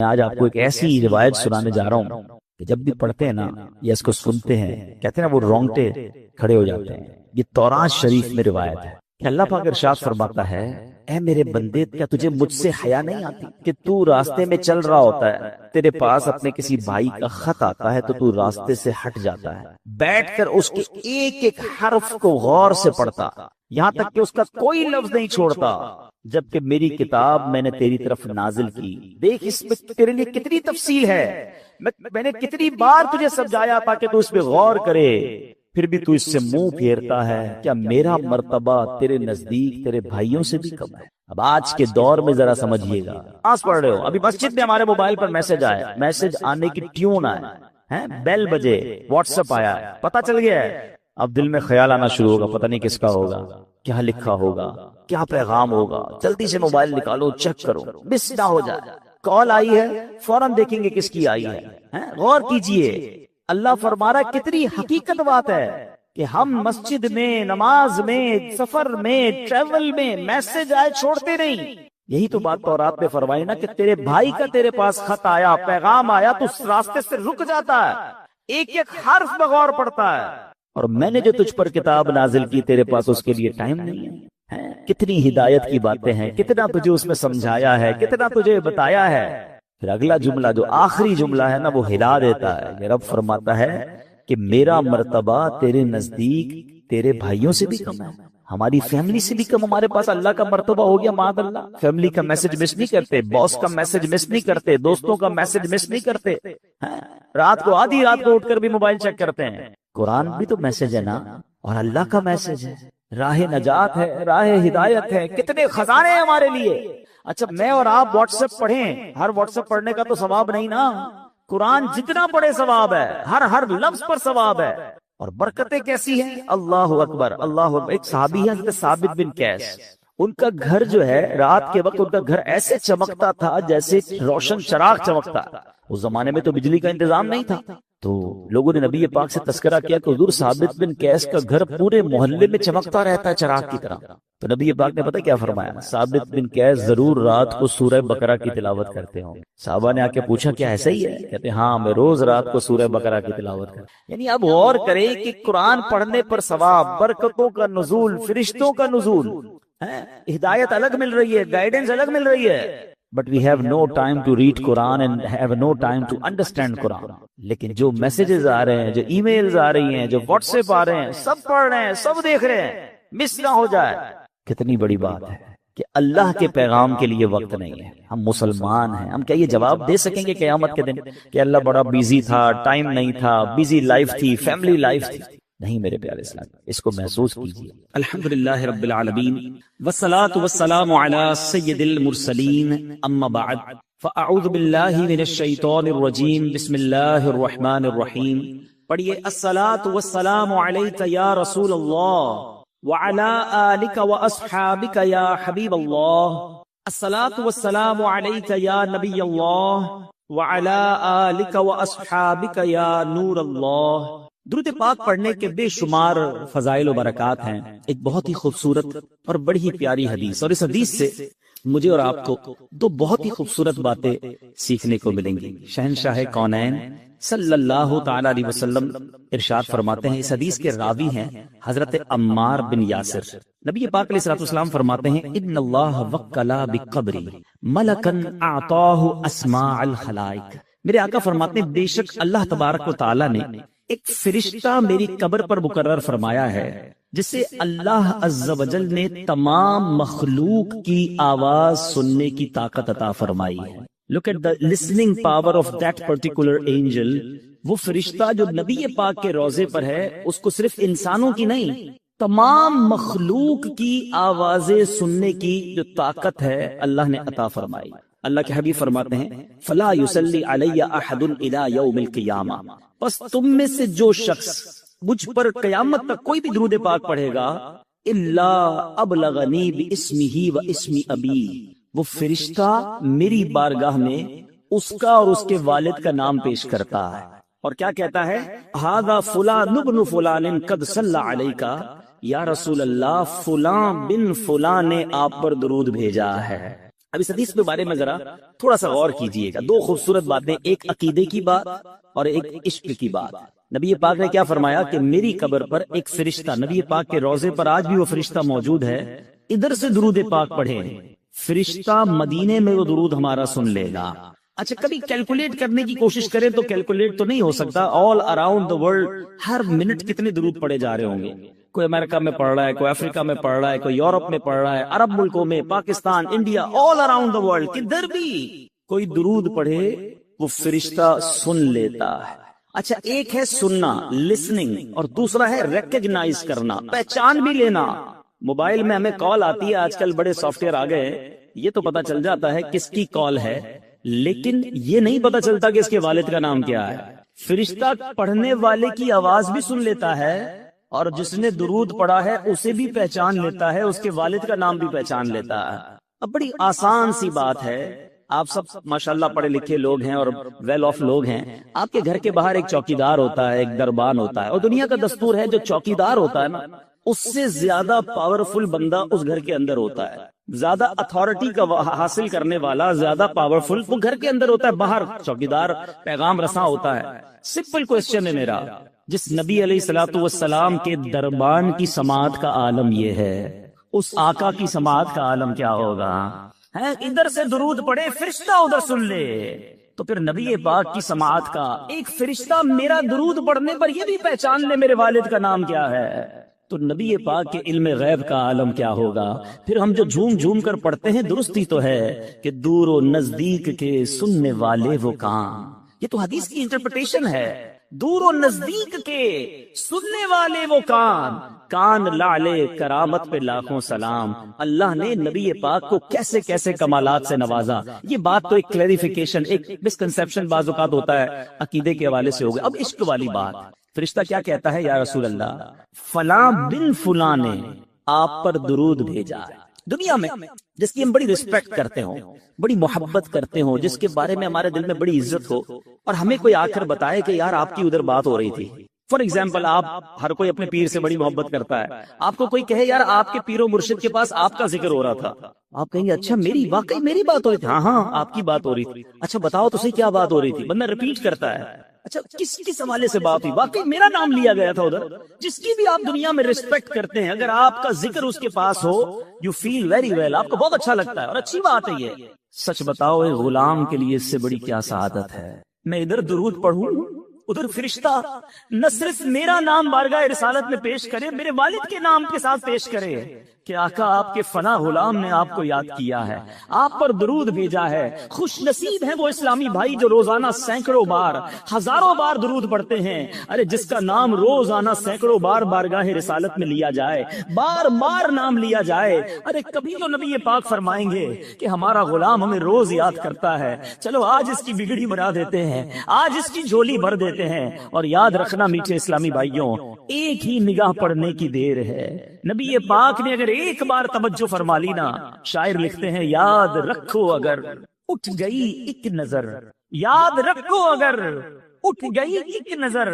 میں آج آپ کو ایک ایسی روایت سنانے جا رہا ہوں کہ جب بھی پڑھتے ہیں نا یا اس کو سنتے ہیں کہتے ہیں نا وہ رونگٹے کھڑے ہو جاتے ہیں۔ یہ تورات شریف میں روایت ہے کہ اللہ پاک ارشاد فرماتا ہے، اے میرے بندے، کیا تجھے مجھ سے حیا نہیں آتی کہ تو راستے میں چل رہا ہوتا ہے، تیرے پاس اپنے کسی بھائی کا خط آتا ہے تو تو راستے سے ہٹ جاتا ہے، بیٹھ کر اس کے ایک ایک حرف کو غور سے پڑھتا، یہاں تک کہ اس کا کوئی لفظ نہیں چھوڑتا، جبکہ میری کتاب میں نے تیری طرف نازل کی، دیکھ اس میں تیرے لیے کتنی تفصیل ہے، میں نے کتنی بار تجھے سمجھایا تاکہ تو اس پہ غور کرے، پھر بھی تو اس سے منہ پھیرتا ہے، کیا میرا مرتبہ تیرے نزدیک تیرے بھائیوں سے بھی کم ہے؟ اب آج کے دور میں ذرا سمجھیے گا، آس پڑھ رہے ہو، ابھی مسجد میں ہمارے موبائل پر میسج آیا، میسج آنے کی ٹیون آئے، بیل بجے، واٹس ایپ آیا، پتا چل گیا ہے، اب دل میں خیال آنا شروع ہوگا، پتہ نہیں کس کا ہوگا، کیا لکھا ہوگا، کیا پیغام ہوگا، جلدی سے موبائل نکالو، چیک کرو، مس نہ ہو جائے، کال آئی ہے فوراً دیکھیں گے کس کی آئی ہے، غور کیجئے، اللہ فرما رہا کتنی حقیقت بات ہے کہ ہم مسجد میں، نماز میں، سفر میں، ٹریول میں میسج آئے چھوڑتے نہیں۔ یہی تو بات تورات میں فرمائی نا کہ تیرے بھائی کا تیرے پاس خط آیا، پیغام آیا تو اس راستے سے رک جاتا ہے، ایک ایک حرف بغور پڑتا ہے، اور میں نے جو تجھ پر کتاب نازل کی تیرے پاس اس کے لیے ٹائم نہیں ہے۔ کتنی ہدایت کی باتیں ہیں، کتنا تجھے اس میں سمجھایا ہے، کتنا تجھے بتایا ہے۔ پھر اگلا جملہ جو آخری جملہ ہے نا وہ ہلا دیتا ہے، یہ رب فرماتا ہے کہ میرا مرتبہ تیرے نزدیک تیرے بھائیوں سے بھی کم ہے، ہماری فیملی سے بھی کم، ہمارے پاس اللہ کا مرتبہ ہو گیا معاذ اللہ، فیملی کا میسج مس نہیں کرتے، باس کا میسج مس نہیں کرتے، دوستوں کا میسج مس نہیں کرتے، رات کو آدھی رات کو اٹھ کر بھی موبائل چیک کرتے ہیں۔ قرآن بھی تو میسج ہے نا، اور اللہ کا میسج ہے، راہ نجات ہے، راہ ہدایت ہے، کتنے خزانے ہیں ہمارے لیے۔ اچھا میں اور آپ واٹس ایپ پڑھیں، ہر واٹس ایپ پڑھنے کا تو ثواب نہیں نا، قرآن جتنا پڑھے ثواب ہے، ہر لفظ پر ثواب ہے، اور برکتیں کیسی ہیں، اللہ اکبر اللہ اکبر۔ ایک صحابی ہے حضرت ثابت بن قیس، ان کا گھر جو ہے رات کے وقت ان کا گھر ایسے چمکتا تھا جیسے روشن چراغ چمکتا، اس زمانے میں تو بجلی کا انتظام نہیں تھا، تو لوگوں نے نبی پاک سے تذکرہ کیا کہ حضور ثابت بن قیس کا گھر پورے محلے میں چمکتا رہتا ہے چراغ کی طرح، تو نبی پاک نے پتہ کیا فرمایا، ثابت بن قیس ضرور رات کو سورہ بقرہ کی تلاوت کرتے ہوں۔ صحابہ نے آ کے پوچھا کیا ایسا ہی ہے؟ کہتے ہاں میں روز رات کو سورہ بقرہ کی تلاوت کرتا ہوں۔ یعنی اب غور کریں کہ قرآن پڑھنے پر ثواب، برکتوں کا نزول، فرشتوں کا نزول، ہدایت الگ مل رہی ہے، گائیڈنس الگ مل رہی ہے، but we have no time to read Quran and have no time to understand Quran۔ لیکن جو میسیجز آ رہے ہیں، جو ای میلز آ رہی ہیں، جو واٹس ایپ آ رہے ہیں، سب پڑھ رہے ہیں، سب دیکھ رہے ہیں، مس نہ ہو جائے۔ کتنی بڑی بات ہے کہ اللہ کے پیغام کے لیے وقت نہیں ہے، ہم مسلمان ہیں، ہم کیا یہ جواب دے سکیں گے قیامت کے دن کہ اللہ بڑا بیزی تھا، ٹائم نہیں تھا، بیزی لائف تھی، فیملی لائف تھی؟ نہیں میرے پیارے اسلام، اس کو محسوس کیجیے۔ الحمدللہ رب العالمین والصلاة والسلام علی سید المرسلین، اما بعد فاعوذ باللہ من الشیطان الرجیم، بسم اللہ الرحمن الرحیم۔ پڑھیے، الصلاة والسلام علیک یا رسول اللہ وعلی آلک واصحابک یا حبیب اللہ، الصلاة والسلام علیک یا نبی اللہ وعلی آلک واصحابک یا نور اللہ۔ درود پاک پڑھنے کے بے شمار فضائل و برکات ہیں، ایک بہت ہی خوبصورت اور بڑی ہی پیاری حدیث، اور اس حدیث سے مجھے اور آپ کو دو بہت ہی خوبصورت باتیں سیکھنے کو ملیں گی۔ شہنشاہ کونین صلی اللہ تعالی علیہ وسلم ارشاد فرماتے ہیں، اس حدیث کے راوی ہیں حضرت عمار بن یاسر۔ نبی پاک علیہ السلام فرماتے ہیں، ان اللہ وکلا بقبری ملکا اعطاہ اسماء الخلائق۔ میرے آقا فرماتے ہیں بے شک اللہ تبارک و تعالی نے ایک فرشتہ میری قبر پر مقرر فرمایا ہے جسے اللہ عز و جل نے تمام مخلوق کی آواز سننے کی طاقت عطا فرمائی ہے۔ Look at the listening power of that particular angel۔ وہ فرشتہ جو نبی پاک کے روضے پر ہے، اس کو صرف انسانوں کی نہیں، تمام مخلوق کی آوازیں سننے کی جو طاقت ہے اللہ نے عطا فرمائی۔ اللہ کے حبیب فرماتے ہیں، فلا یصلی علی احد الی یوم القیامہ، بس تم میں سے جو شخص مجھ پر قیامت تک کوئی بھی درود پاک پڑھے گا، الا ابلغنی باسمہ و اسم ابی، وہ فرشتہ میری بارگاہ میں اس کا اور اس کے والد کا نام پیش کرتا ہے، اور کیا کہتا ہے، ھذا فلان ابن فلان قد صلی علیک، یا رسول اللہ فلاں بن فلاں نے آپ پر درود بھیجا ہے۔ اب اس حدیث کے بارے میں ذرا تھوڑا سا غور کیجئے گا. دو خوبصورت باتیں، ایک عقیدے کی بات اور ایک عشق کی بات. نبی پاک نے کیا فرمایا کہ میری قبر پر ایک فرشتہ، نبی پاک کے روضے پر آج بھی وہ فرشتہ موجود ہے، ادھر سے درود پاک پڑھے، فرشتہ مدینے میں وہ درود ہمارا سن لے گا. اچھا کبھی کیلکولیٹ کرنے کی کوشش کریں تو کیلکولیٹ تو نہیں ہو سکتا. All around the world Hare minute کتنے درود پڑے جا رہے ہوں گے. کوئی امریکہ میں پڑھ رہا ہے، کوئی افریقہ میں پڑھ رہا ہے، کوئی یورپ میں پڑھ رہا ہے، عرب ملکوں میں، Pakistan, India, all around the world کدھر بھی کوئی درود پڑھے وہ فرشتہ سن لیتا ہے. اچھا ایک ہے سننا، لسننگ، اور دوسرا ہے ریکگنائز کرنا، پہچان بھی لینا. موبائل میں ہمیں کال آتی ہے، آج کل بڑے سافٹ ویئر آ گئے ہیں، یہ تو پتا چل جاتا ہے کس کی کال ہے، لیکن یہ نہیں پتا چلتا کہ اس کے والد کا نام کیا ہے. فرشتہ پڑھنے والے کی آواز بھی سن لیتا ہے اور جس نے درود پڑھا ہے اسے بھی پہچان لیتا ہے، اس کے والد کا نام بھی پہچان لیتا ہے. اب بڑی آسان سی بات ہے. آپ سب ماشاءاللہ پڑھے لکھے لوگ ہیں اور ویل آف لوگ ہیں. آپ کے گھر کے باہر ایک چوکیدار ہوتا ہے، ایک دربان ہوتا ہے، اور دنیا کا دستور ہے جو چوکیدار ہوتا ہے نا، اس سے زیادہ پاورفل بندہ اس گھر کے اندر ہوتا ہے. زیادہ اتھارٹی کا حاصل کرنے والا، زیادہ پاورفل وہ گھر کے اندر ہوتا ہے، باہر چوکیدار پیغام رساں ہوتا ہے. سمپل کوسچن ہے میرا، جس نبی علیہ الصلوۃ والسلام کے دربان کی سماعت کا عالم یہ ہے، اس آقا کی سماعت کا عالم کیا ہوگا؟ ادھر سے درود پڑے، فرشتہ ادھر سن لے. تو پھر نبی پاک کی سماعت کا ایک فرشتہ میرا درود پڑھنے پر یہ بھی پہچان لے میرے والد کا نام کیا ہے، تو نبی پاک کے علم غیب کا عالم کیا ہوگا؟ پھر ہم جو جھوم جھوم کر پڑھتے ہیں، درستی تو ہے کہ دور و نزدیک کے سننے والے وہ کان. یہ تو حدیث کی انٹرپریٹیشن ہے. دور و نزدیک کے سننے والے وہ کان، کان لعلے کرامت پہ لاکھوں سلام. اللہ نے نبی پاک کو کیسے کیسے کمالات سے نوازا. یہ بات تو ایک کلیریفیکیشن، ایک مسکنسپشن بعض اوقات ہوتا ہے عقیدے کے حوالے سے ہو گیا. اب عشق والی بات، فرشتہ کیا کہتا ہے؟ یا رسول اللہ، فلاں بن فلاں نے آپ پر درود بھیجا ہے. دنیا میں جس کی ہم بڑی رسپیکٹ کرتے ہوں، بڑی محبت کرتے ہوں، جس کے بارے میں ہمارے دل میں بڑی عزت ہو، اور ہمیں کوئی آ کر بتائے کہ یار آپ کی ادھر بات ہو رہی تھی. فار ایگزامپل، آپ ہر کوئی اپنے پیر سے بڑی محبت کرتا ہے، آپ کو کوئی کہے یار آپ کے پیر و مرشد کے پاس آپ کا ذکر ہو رہا تھا، آپ کہیں گے اچھا میری واقعی میری بات ہو رہی تھی؟ ہاں آپ کی بات ہو رہی تھی. اچھا بتاؤ تو صحیح کیا بات ہو رہی تھی؟ بندہ ریپیٹ کرتا ہے. اچھا کس حوالے سے بات ہوئی؟ واقعی میرا نام لیا گیا تھا ادھر. جس کی بھی آپ دنیا میں ریسپیکٹ کرتے ہیں، اگر آپ کا ذکر اس کے پاس ہو، یو فیل ویری ویل، آپ کو بہت اچھا لگتا ہے، اور اچھی بات ہے یہ. سچ بتاؤ ایک غلام کے لیے اس سے بڑی کیا سعادت ہے؟ میں ادھر درود پڑھوں، ادھر فرشتہ نہ صرف میرا نام بارگاہ رسالت میں پیش کرے، میرے والد کے نام کے ساتھ پیش کرے کہ آقا آپ کے فنا غلام نے آپ کو یاد کیا ہے، آپ پر درود بھیجا ہے. خوش نصیب ہیں وہ اسلامی بھائی جو روزانہ سینکڑوں بار، ہزاروں بار درود پڑھتے ہیں. ارے جس کا نام روزانہ سینکڑوں بار بارگاہ رسالت میں لیا جائے، بار بار نام لیا جائے، ارے کبھی تو نبی پاک فرمائیں گے کہ ہمارا غلام ہمیں روز یاد کرتا ہے، چلو آج اس کی بگڑی بنا دیتے ہیں، آج اس کی جھولی بھر دیتے ہیں. اور یاد رکھنا میٹھے اسلامی بھائیوں، ایک ہی نگاہ پڑھنے کی دیر ہے. نبی پاک نے اگر ایک بار توجہ فرما لی نا، شاعر لکھتے ہیں یاد رکھو اگر اٹھ گئی ایک نظر، یاد رکھو اگر اٹھ گئی ایک نظر،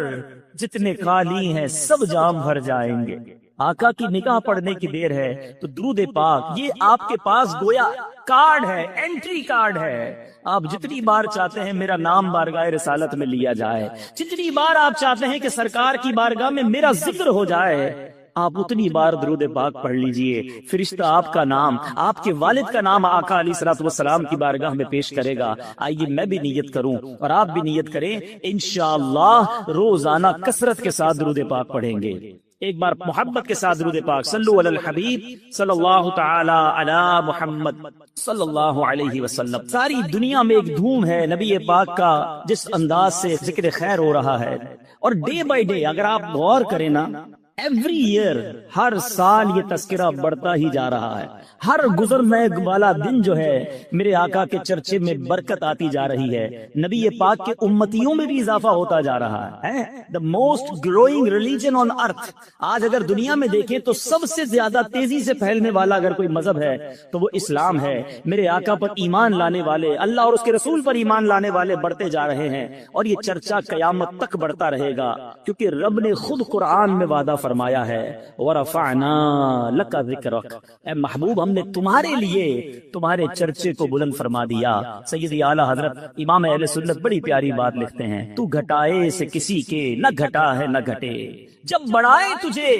جتنے خالی ہیں سب جام بھر جائیں گے. آقا کی نگاہ پڑھنے کی دیر ہے تو درود پاک یہ آپ کے پاس گویا کارڈ ہے، انٹری کارڈ ہے. آپ جتنی بار چاہتے ہیں میرا نام بارگاہ رسالت میں لیا جائے، جتنی بار آپ چاہتے ہیں کہ سرکار کی بارگاہ میں میرا ذکر ہو جائے، آپ اتنی بار درود پاک پڑھ لیجئے. فرشتہ آپ کا نام، آپ کے والد کا نام آقا علیہ الصلوۃ والسلام کی بارگاہ میں پیش کرے گا. آئیے میں بھی نیت کروں اور آپ بھی نیت کریں، انشاءاللہ روزانہ کثرت کے ساتھ درود پاک پڑھیں گے. ایک بار محبت کے ساتھ درود پاک، صلو علی الحبیب صلی اللہ تعالی علی محمد صلی اللہ علیہ وسلم. ساری دنیا میں ایک دھوم ہے نبی پاک کا، جس انداز سے ذکر خیر ہو رہا ہے. اور ڈے بائی ڈے اگر آپ غور کریں نا، ایوری ایئر، ہر سال یہ تذکرہ بڑھتا ہی جا رہا ہے. ہر گزرنے والا دن جو ہے میرے آقا کے چرچے میں برکت آتی جا رہی ہے. نبی پاک کے امتیوں میں بھی اضافہ ہوتا جا رہا ہے. the most growing religion on earth. آج اگر دنیا میں دیکھیں تو سب سے زیادہ تیزی سے پھیلنے والا اگر کوئی مذہب ہے تو وہ اسلام ہے. میرے آقا پر ایمان لانے والے، اللہ اور اس کے رسول پر ایمان لانے والے بڑھتے جا رہے ہیں، اور یہ چرچا قیامت تک بڑھتا رہے گا، کیونکہ رب نے خود قرآن میں وعدہ فرمایا ہے ورفعنا لک ذکرک، اے محبوب ہم نے تمہارے لیے تمہارے چرچے کو بلند فرما دیا۔ سیدی اعلیٰ حضرت امام اہل سنت بڑی پیاری بات لکھتے ہیں، تو گھٹائے سے کسی کے نہ گھٹا ہے نہ گھٹے، جب بڑھائے تجھے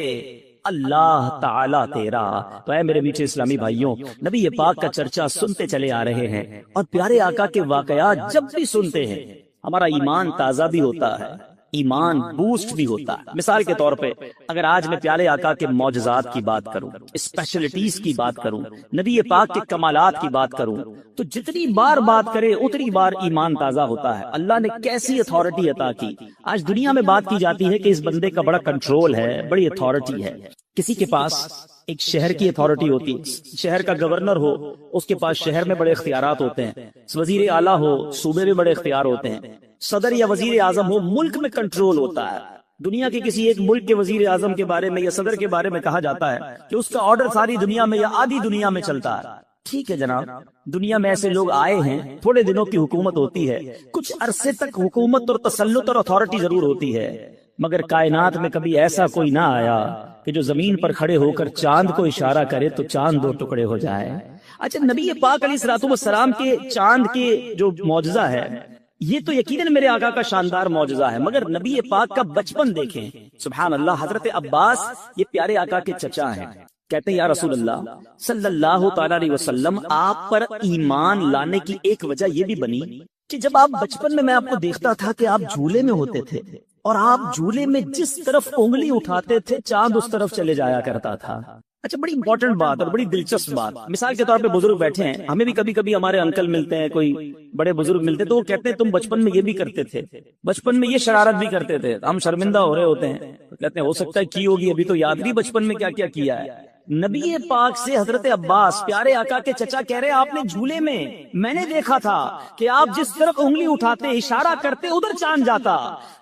اللہ تعالیٰ تیرا۔ تو اے میرے میٹھے اسلامی بھائیوں، نبی پاک کا چرچا سنتے چلے آ رہے ہیں، اور پیارے آقا کے واقعات جب بھی سنتے ہیں ہمارا ایمان تازہ بھی ہوتا ہے، ایمان بوسٹ بھی ہوتا ہے۔ مثال کے طور پہ اگر آج میں پیارے آقا کے معجزات کی بات کروں، اسپیشلٹیز کی بات کروں، نبی پاک کے کمالات کی بات کروں، تو جتنی بار بات کرے اتنی بار ایمان تازہ ہوتا ہے۔ اللہ نے کیسی اتھارٹی عطا کی۔ آج دنیا میں بات کی جاتی ہے کہ اس بندے کا بڑا کنٹرول ہے، بڑی اتھارٹی ہے۔ کسی کے پاس ایک شہر کی اتھارٹی ہوتی ہے، شہر کا گورنر ہو، اس کے پاس شہر میں بڑے اختیارات ہوتے ہیں، وزیر اعلیٰ ہو، صوبے میں بڑے اختیار ہوتے ہیں، صدر یا وزیر اعظم ہو، ملک میں کنٹرول ہوتا ہے۔ دنیا کے کسی ایک ملک کے وزیر اعظم کے بارے میں یا صدر کے بارے میں کہا جاتا ہے کہ اس کا آرڈر ساری دنیا میں یا آدھی دنیا میں چلتا ہے۔ ٹھیک ہے جناب، دنیا میں ایسے لوگ آئے ہیں، تھوڑے دنوں کی حکومت ہوتی ہے، کچھ عرصے تک حکومت اور تسلط اور اتھارٹی ضرور ہوتی ہے، مگر کائنات میں کبھی ایسا کوئی نہ آیا کہ جو زمین پر کھڑے ہو کر چاند کو اشارہ کرے تو چاند دو ٹکڑے ہو جائے۔ اچھا، نبی پاک علیہ الصلوۃ والسلام کے چاند کے جو معجزہ ہے یہ تو یقیناً میرے آقا کا شاندار معجزہ ہے، مگر نبی پاک کا بچپن دیکھیں، سبحان اللہ۔ حضرت عباس یہ پیارے آقا کے چچا ہیں، کہتے ہیں یا رسول اللہ صلی اللہ تعالی علیہ وسلم، آپ پر ایمان لانے کی ایک وجہ یہ بھی بنی کہ جب آپ بچپن میں آپ کو دیکھتا تھا کہ آپ جھولے میں ہوتے تھے، اور آپ جھولے میں جس طرف انگلی اٹھاتے تھے چاند اس طرف چلے جایا کرتا تھا۔ اچھا، بڑی امپورٹنٹ بات اور بڑی دلچسپ بات، مثال کے طور پہ بزرگ بیٹھے ہیں، ہمیں بھی کبھی کبھی ہمارے انکل ملتے ہیں، کوئی بڑے بزرگ ملتے تو وہ کہتے ہیں تم بچپن میں یہ بھی کرتے تھے، بچپن میں یہ شرارت بھی کرتے تھے، ہم شرمندہ ہو رہے ہوتے ہیں، کہتے ہیں ہو سکتا ہے کی ہوگی، ابھی تو یاد نہیں بچپن میں کیا کیا کیا ہے۔ نبی پاک سے حضرت عباس پیارے آقا کے چچا کہہ رہے آپ نے جھولے میں نے دیکھا تھا کہ آپ جس طرف انگلی اٹھاتے اشارہ کرتے ادھر چاند جاتا۔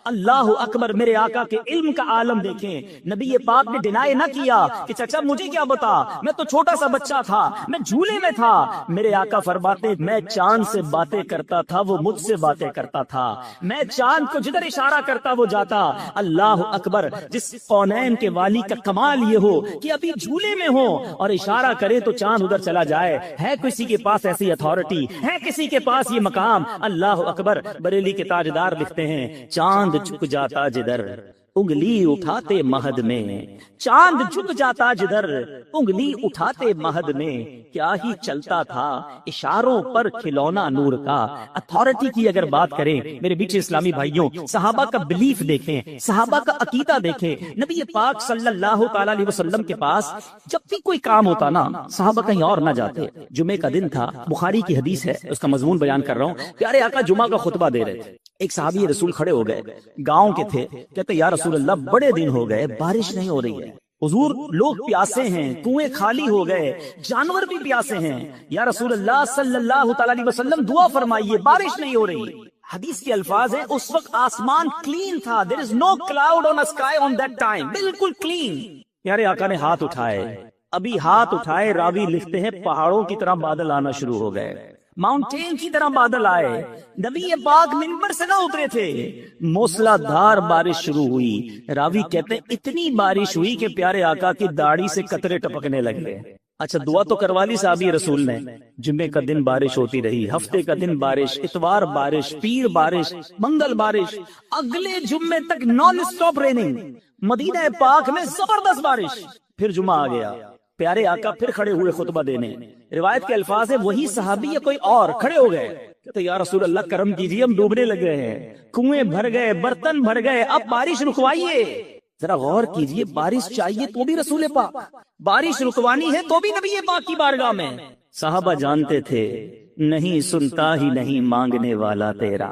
اللہ اکبر، میرے آقا کے علم کا عالم دیکھیں، نبی پاک نے ڈینائی نہ کیا کہ چچا مجھے کیا بتا، میں تو چھوٹا سا بچہ تھا، میں جھولے میں تھا۔ میرے آقا فرماتے میں چاند سے باتیں کرتا تھا، وہ مجھ سے باتیں کرتا تھا، میں چاند کو جدھر اشارہ کرتا وہ جاتا۔ اللہ اکبر، جس کونین کے والی کا کمال یہ ہو کہ ابھی جھولے میں ہو اور اشارہ کرے تو چاند ادھر چلا جائے، ہے کسی کے پاس ایسی اتھارٹی، ہے کسی کے پاس یہ مقام؟ اللہ اکبر۔ بریلی کے تاجدار لکھتے ہیں چاند جھک جاتا جدھر انگلی اٹھاتے مہد میں، چاند جھک جاتا جدھر انگلی اٹھاتے مہد میں، کیا ہی چلتا تھا اشاروں پر کھلونا نور کا۔ اتھارٹی کی اگر بات کریں میرے بیچ اسلامی بھائیوں، صحابہ کا بلیف دیکھیں، صحابہ کا عقیدہ دیکھیں۔ نبی پاک صلی اللہ تعالی علیہ وسلم کے پاس جب بھی کوئی کام ہوتا نا، صحابہ کہیں اور نہ جاتے۔ جمعے کا دن تھا، بخاری کی حدیث ہے، اس کا مضمون بیان کر رہا ہوں۔ پیارے آقا جمعہ کا خطبہ دے رہے تھے، ایک صحابی رسول کھڑے ہو گئے، گاؤں کے تھے، کہتے یا رسول اللہ بڑے دن ہو گئے بارش نہیں ہو رہی ہے، حضور لوگ پیاسے ہیں، کنویں خالی ہو گئے، جانور بھی پیاسے ہیں، یا رسول اللہ صلی اللہ تعالی علیہ وسلم دعا فرمائیے، بارش نہیں ہو رہی۔ حدیث کے الفاظ ہیں اس وقت آسمان کلین تھا، there is no cloud on a sky on that time، بالکل کلین۔ پیارے آقا نے ہاتھ اٹھائے، ابھی ہاتھ اٹھائے، راوی لکھتے ہیں پہاڑوں کی طرح بادل آنا شروع ہو گئے، ماؤنٹین کی طرح بادل آئے، نبی پاک منبر سے نہ اترے تھے، موسلا دھار بارش شروع ہوئی۔ راوی کہتے ہیں اتنی بارش ہوئی کہ پیارے آقا کی داڑھی سے قطرے ٹپکنے لگے۔ اچھا، دعا تو کروا لی صحابی رسول نے، جمعے کا دن بارش ہوتی رہی، ہفتے کا دن بارش، اتوار بارش، پیر بارش، منگل بارش، اگلے جمعے تک نان اسٹاپ ریننگ، مدینہ پاک میں زبردست بارش۔ پھر جمعہ آ گیا، پیارے آقا پھر کھڑے ہوئے خطبہ دینے، روایت کے الفاظ ہے وہی صحابی یا کوئی اور کھڑے ہو گئے، کہتے یا رسول اللہ کرم کیجیے، ہم ڈوبنے لگ گئے ہیں، کنویں بھر گئے، برتن بھر گئے، اب بارش رکوائیے۔ ذرا غور کیجیے، بارش چاہیے تو بھی رسول پاک، بارش رکوانی ہے تو بھی نبی پاک کی بارگاہ میں۔ صحابہ جانتے تھے نہیں سنتا ہی نہیں مانگنے والا تیرا۔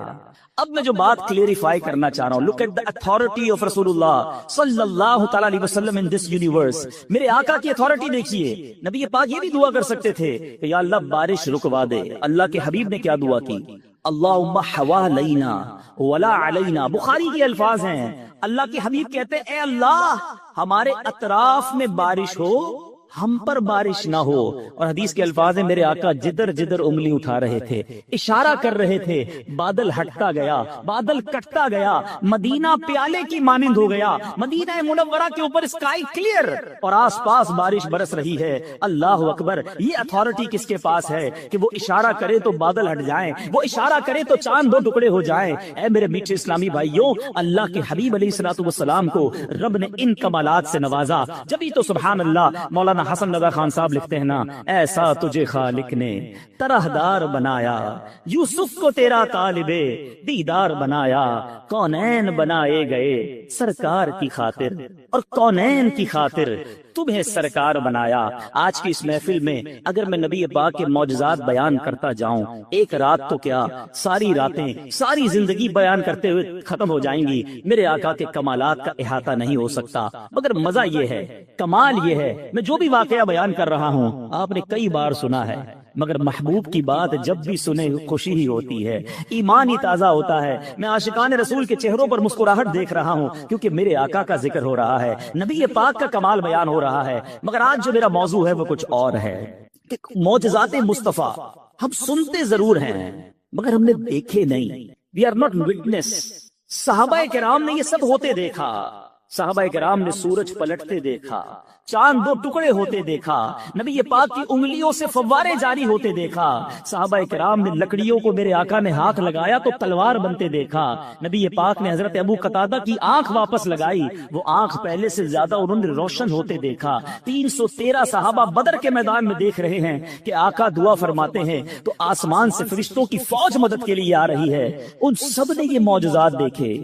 اب میں جو بات کلیریفائی کرنا چاہ رہا ہوں، look at the authority of رسول اللہ صلی اللہ تعالی علیہ وسلم in this universe۔ میرے آقا کی اتھارٹی دیکھیے، نبی پاک یہ بھی دعا کر سکتے تھے کہ یا اللہ بارش رکوا دے۔ اللہ کے حبیب نے کیا دعا کی؟ اللہم حوالینا ولا علینا، بخاری کے الفاظ ہیں، اللہ کے حبیب کہتے ہیں اے اللہ ہمارے اطراف میں بارش ہو، ہم پر بارش نہ ہو. اور حدیث کے الفاظ ہیں میرے آقا جدھر جدھر انگلی اٹھا رہے تھے اشارہ کر رہے تھے بادل ہٹتا گیا, بادل کٹتا گیا, مدینہ پیالے کی مانند ہو گیا, مدینہ منورہ کے اوپر اسکائی کلیئر اور آس پاس بارش برس رہی ہے. اللہ اکبر, یہ اتھارٹی کس کے پاس ہے کہ وہ اشارہ کرے تو بادل ہٹ جائیں, وہ اشارہ کرے تو چاند دو ٹکڑے ہو جائیں. اے میرے میٹھے اسلامی بھائیوں, اللہ کے حبیب علیہ الصلوۃ والسلام کو رب نے ان کمالات سے نوازا. جبھی تو سبحان اللہ مولانا حسن رضا خان صاحب لکھتے ہیں نا, ایسا تجھے خالق نے طرحدار بنایا, یوسف کو تیرا طالب دیدار بنایا, کونین بنائے گئے سرکار کی خاطر اور کونین کی خاطر تمہیں سرکار بنایا. آج کی اس محفل میں اگر میں نبی پاک کے معجزات بیان کرتا جاؤں, ایک رات تو کیا ساری راتیں, ساری زندگی بیان کرتے ہوئے ختم ہو جائیں گی. میرے آقا کے کمالات کا احاطہ نہیں ہو سکتا. مگر مزہ یہ ہے, کمال یہ ہے, میں جو بھی واقعہ بیان کر رہا ہوں آپ نے کئی بار سنا ہے, مگر محبوب کی بات جب بھی سنے خوشی ہی ہوتی ہے, ایمان ہی تازہ ہوتا ہے. میں عاشقان رسول کے چہروں پر مسکراہٹ دیکھ رہا ہوں کیونکہ میرے آقا کا ذکر ہو رہا ہے, نبی پاک کا کمال بیان ہو رہا ہے. مگر آج جو میرا موضوع ہے وہ کچھ اور ہے کہ معجزات مصطفیٰ ہم سنتے ضرور ہیں مگر ہم نے دیکھے نہیں. We are not witness. صحابہ کرام نے یہ سب ہوتے دیکھا, صحابہ کرام نے سورج پلٹتے دیکھا, چاند دو ٹکڑے ہوتے دیکھا, نبی پاک کی انگلیوں سے فوارے جاری ہوتے دیکھا, صحابہ کرام نے لکڑیوں کو میرے آقا نے ہاتھ لگایا تو تلوار بنتے دیکھا, نبی پاک نے حضرت ابو قتادہ کی آنکھ واپس لگائی, وہ آنکھ پہلے سے زیادہ انہوں نے روشن ہوتے دیکھا. 313 صحابہ بدر کے میدان میں دیکھ رہے ہیں کہ آقا دعا فرماتے ہیں تو آسمان سے فرشتوں کی فوج مدد کے لیے آ رہی ہے. ان سب نے یہ معجزات دیکھے.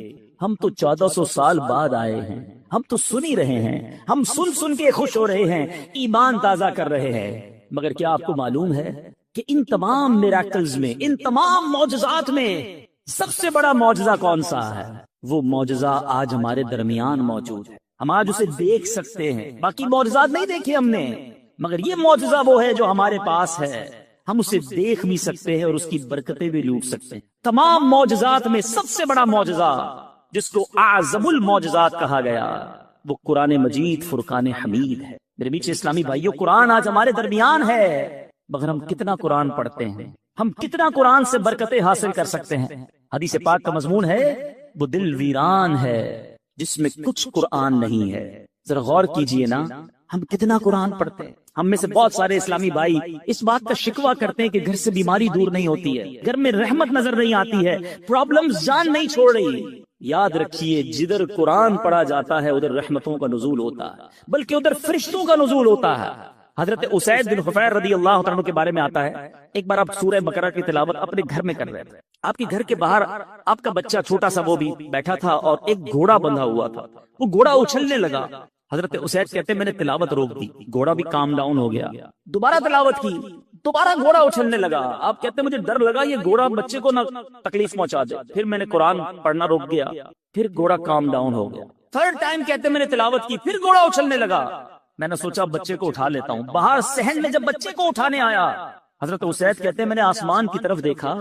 ہم تو 1400 سال بعد آئے ہیں, ہم تو سن ہی رہے ہیں, ہم سن سن کے خوش ہو رہے ہیں, ایمان تازہ کر رہے ہیں. مگر کیا آپ کو معلوم ہے کہ ان تمام میراکلز میں, ان تمام معجزات میں سب سے بڑا معجزہ کون سا ہے؟ وہ معجزہ آج ہمارے درمیان موجود ہے, ہم آج اسے دیکھ سکتے ہیں. باقی معجزات نہیں دیکھے ہم نے, مگر یہ معجزہ وہ ہے جو ہمارے پاس ہے, ہم اسے دیکھ بھی سکتے ہیں اور اس کی برکتیں بھی لوٹ سکتے ہیں. تمام معجزات میں سب سے بڑا معجزہ جس کو اعظم المعجزات کہا گیا وہ قرآن مجید فرقان حمید ہے. میرے بیچ اسلامی بھائیوں, قرآن آج ہمارے درمیان ہے مگر ہم کتنا قرآن پڑھتے ہیں, ہم کتنا قرآن سے برکتیں حاصل کر سکتے ہیں. حدیث پاک کا مضمون ہے وہ دل ویران ہے جس میں کچھ قرآن نہیں ہے. ذرا غور کیجئے نا, ہم کتنا قرآن پڑھتے ہیں. ہم میں سے بہت سارے اسلامی بھائی اس بات کا شکوہ کرتے ہیں کہ گھر سے بیماری دور نہیں ہوتی ہے, گھر میں رحمت نظر نہیں آتی ہے, پرابلمز جان نہیں چھوڑ رہی. یاد رکھیے, جدھر قرآن پڑھا جاتا ہے ادھر رحمتوں کا نزول ہوتا ہے, بلکہ ادھر فرشتوں کا نزول ہوتا ہے. حضرت اسید بن حفیر رضی اللہ عنہ کے بارے میں آتا ہے, ایک بار آپ سورہ بقرہ کی تلاوت اپنے گھر میں کر رہے تھے, آپ کے گھر کے باہر آپ کا بچہ چھوٹا سا وہ بھی بیٹھا تھا اور ایک گھوڑا بندھا ہوا تھا. وہ گھوڑا اچھلنے لگا. حضرت اسید کہتے ہیں میں نے تلاوت روک دی, گھوڑا بھی کام ڈاؤن ہو گیا. دوبارہ تلاوت کی, دوبارہ گھوڑا اچھلنے لگا. آپ کہتے ہیں مجھے ڈر لگا یہ گھوڑا بچے کو نہ تکلیف پہنچا دے. پھر میں نے قرآن پڑھنا روک دیا, پھر گھوڑا کام ڈاؤن ہو گیا. تھرڈ ٹائم کہتے ہیں میں نے تلاوت کی, پھر گھوڑا اچھلنے لگا. میں نے سوچا بچے کو اٹھا لیتا ہوں. باہر صحن میں جب بچے کو اٹھانے آیا, حضرت اسید کہتے ہیں میں نے آسمان کی طرف دیکھا,